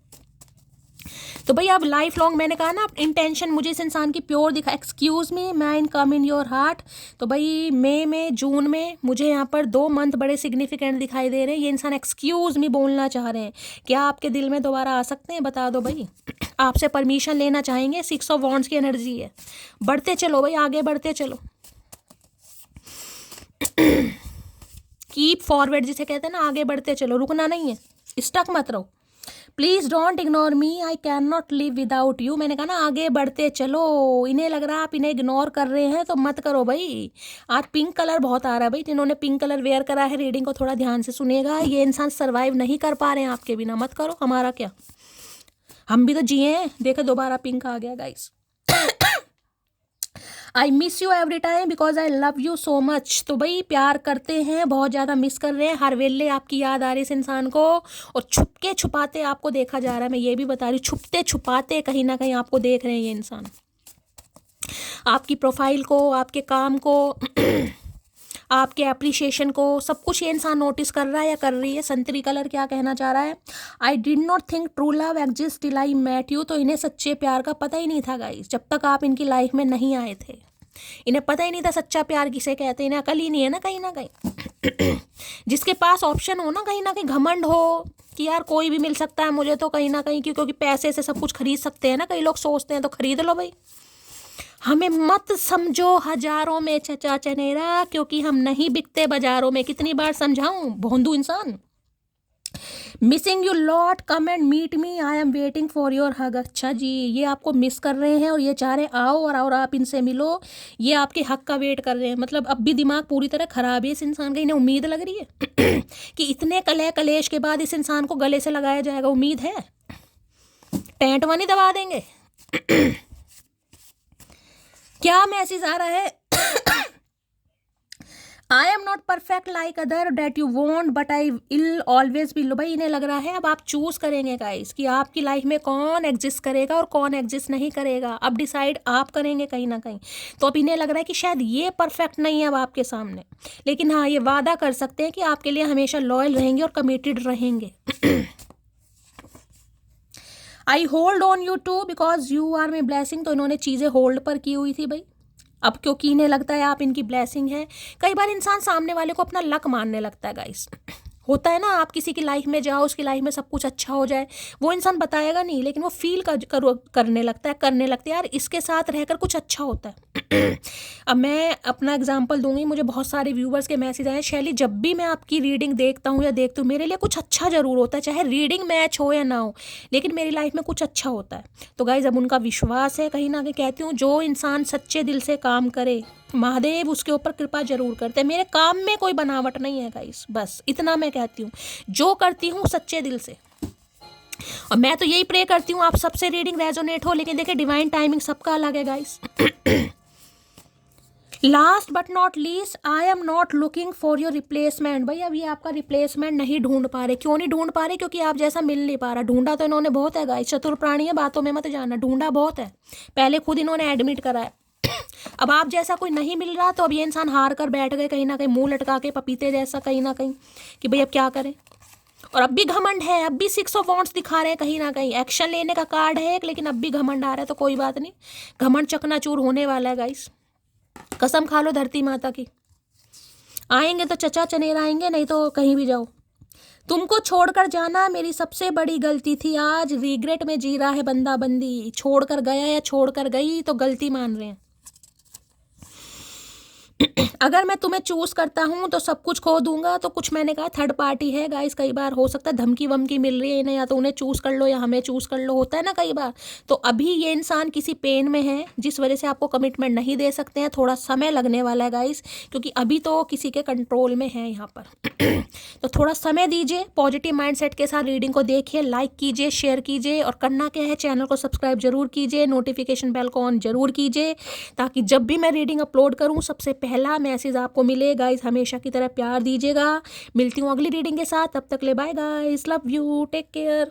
तो भाई अब लाइफ लॉन्ग, मैंने कहा ना इंटेंशन मुझे इस इंसान की प्योर दिखा। Excuse me man come in your heart. तो भाई मई में जून में मुझे यहाँ पर 2 मंथ बड़े सिग्निफिकेंट दिखाई दे रहे हैं। ये इंसान एक्सक्यूज़ मी बोलना चाह रहे हैं, क्या आपके दिल में दोबारा आ सकते हैं, बता दो भाई। आपसे परमिशन लेना चाहेंगे, 6 ऑफ वॉन्ड्स की एनर्जी है। बढ़ते चलो भाई, आगे बढ़ते चलो। कीप फॉरवर्ड जिसे कहते हैं ना, आगे बढ़ते चलो, रुकना नहीं है, स्टक मत रहो। Please don't ignore me, I can not live without you. मैंने कहा ना आगे बढ़ते चलो। इन्हें लग रहा है आप इन्हें इग्नोर कर रहे हैं तो मत करो भाई। आज पिंक कलर बहुत आ रहा है भाई, जिन्होंने पिंक कलर वेयर करा है रीडिंग को थोड़ा ध्यान से सुनिएगा। ये इंसान सर्वाइव नहीं कर पा रहे हैं आपके बिना, मत करो। हमारा क्या, हम भी तो जिए हैं। देखो दोबारा पिंक आ गया guys. I miss you every time because I love you so much. तो भाई प्यार करते हैं, बहुत ज़्यादा मिस कर रहे हैं, हर वेले आपकी याद आ रही है इस इंसान को। और छुपके छुपाते आपको देखा जा रहा है, मैं ये भी बता रही हूँ, छुपते छुपाते कहीं ना कहीं आपको देख रहे हैं ये इंसान। आपकी प्रोफाइल को, आपके काम को, आपके एप्रिसिएशन को, सब कुछ ये इंसान नोटिस कर रहा है या कर रही है। संतरी कलर क्या कहना चाह रहा है? I did not think true love exist till I met you. तो इन्हें सच्चे प्यार का पता ही नहीं था गाइस, जब तक आप इनकी लाइफ में नहीं आए थे। इन्हें पता ही नहीं था सच्चा प्यार किसे कहते हैं। इन्हें अकल ही नहीं है ना कहीं ना कहीं। जिसके पास ऑप्शन हो ना कहीं घमंड हो कि यार कोई भी मिल सकता है मुझे, तो कहीं ना कहीं क्योंकि पैसे से सब कुछ खरीद सकते हैं ना, कई लोग सोचते हैं, तो खरीद लो भाई। हमें मत समझो हजारों में चचा चनेरा, क्योंकि हम नहीं बिकते बाजारों में। कितनी बार समझाऊं भोंदू इंसान। Missing you lot, come and meet me, I am waiting for your hug. अच्छा जी, ये आपको मिस कर रहे हैं और ये चाह रहे आओ और आप इनसे मिलो। ये आपके हक का वेट कर रहे हैं। मतलब अब भी दिमाग पूरी तरह खराब है इस इंसान का। इन्हें उम्मीद लग रही है कि इतने कलह कलेश के बाद इस इंसान को गले से लगाया जाएगा। उम्मीद है? टेंटवा नहीं दबा देंगे? क्या मैसेज आ रहा है? I am not perfect like other date you want but I will always be. लो भाई, इन्हें लग रहा है अब आप चूज करेंगे गाइस कि आपकी लाइफ में कौन एग्जिस्ट करेगा और कौन एग्जिस्ट नहीं करेगा। अब डिसाइड आप करेंगे कहीं ना कहीं। तो अब इन्हें लग रहा है कि शायद ये परफेक्ट नहीं है अब आपके सामने, लेकिन हाँ ये वादा कर सकते हैं कि आपके लिए हमेशा लॉयल रहेंगे और कमिटेड रहेंगे। I hold on you too because you are my blessing. तो इन्होंने चीज़ें होल्ड पर की हुई थी भाई, अब क्योंकि इन्हें लगता है आप इनकी ब्लेसिंग है। कई बार इंसान सामने वाले को अपना लक मानने लगता है गाइस। होता है ना, आप किसी की लाइफ में जाओ, उसकी लाइफ में सब कुछ अच्छा हो जाए, वो इंसान बताएगा नहीं लेकिन वो फील करने लगता है, करने लगता है यार इसके साथ रहकर कुछ अच्छा होता है। अब मैं अपना एग्जांपल दूंगी। मुझे बहुत सारे व्यूवर्स के मैसेज आए, शैली जब भी मैं आपकी रीडिंग देखता हूँ या देखती हूँ मेरे लिए कुछ अच्छा ज़रूर होता है, चाहे रीडिंग मैच हो या ना हो, लेकिन मेरी लाइफ में कुछ अच्छा होता है। तो गाइज अब उनका विश्वास है कहीं ना कहीं। कहती हूँ जो इंसान सच्चे दिल से काम करे महादेव उसके ऊपर कृपा जरूर करते हैं। मेरे काम में कोई बनावट नहीं है गाइस, बस इतना मैं कहती हूँ। जो करती हूँ सच्चे दिल से, और मैं तो यही प्रे करती हूँ आप सबसे रीडिंग रेजोनेट हो। लेकिन देखिए डिवाइन टाइमिंग सबका अलग है guys. Last but not least, I am not looking for your replacement. भाई अब ये आपका रिप्लेसमेंट नहीं ढूंढ पा रहे। क्यों नहीं ढूंढ पा रहे? क्योंकि आप जैसा मिल नहीं पा रहा। ढूंढा तो इन्होंने बहुत है गाइस, चतुर प्राणी है, बातों में मत जाना। ढूंढा बहुत है, पहले खुद इन्होंने एडमिट करा है। अब आप जैसा कोई नहीं मिल रहा तो अब ये इंसान हार कर बैठ गए कहीं ना कहीं, मुंह लटका के पपीते जैसा कहीं ना कहीं, कि भाई अब क्या करें। और अब भी घमंड है, अब भी 6 ऑफ वॉन्ट्स दिखा रहे हैं कहीं ना कहीं। एक्शन लेने का कार्ड है एक, लेकिन अब भी घमंड आ रहा है। तो कोई बात नहीं, घमंड चकनाचूर होने वाला है गाइस। कसम खा लो धरती माता की, आएंगे तो चचा चनेरा आएंगे, नहीं तो कहीं भी जाओ। तुमको छोड़कर जाना मेरी सबसे बड़ी गलती थी, आज रिग्रेट में जी रहा है बंदा बंदी। छोड़कर गया या छोड़कर गई तो गलती मान रहे हैं। अगर मैं तुम्हें चूज करता हूं तो सब कुछ खो दूंगा। तो कुछ मैंने कहा थर्ड पार्टी है गाइस। कई बार हो सकता है धमकी वमकी मिल रही है इन्हें, या तो उन्हें चूज कर लो या हमें चूज कर लो, होता है ना कई बार। तो अभी ये इंसान किसी पेन में है जिस वजह से आपको कमिटमेंट नहीं दे सकते हैं। थोड़ा समय लगने वाला है गाइस, क्योंकि अभी तो किसी के कंट्रोल में है यहाँ पर। तो थोड़ा समय दीजिए, पॉजिटिव माइंडसेट के साथ रीडिंग को देखिए, लाइक कीजिए, शेयर कीजिए, और करना क्या है चैनल को सब्सक्राइब जरूर कीजिए, नोटिफिकेशन बेल को ऑन जरूर कीजिए, ताकि जब भी मैं रीडिंग अपलोड करूँ सबसे पहला मैसेज आपको मिले। गाइस हमेशा की तरह प्यार दीजिएगा। मिलती हूँ अगली रीडिंग के साथ, तब तक ले bye guys, love you, take care.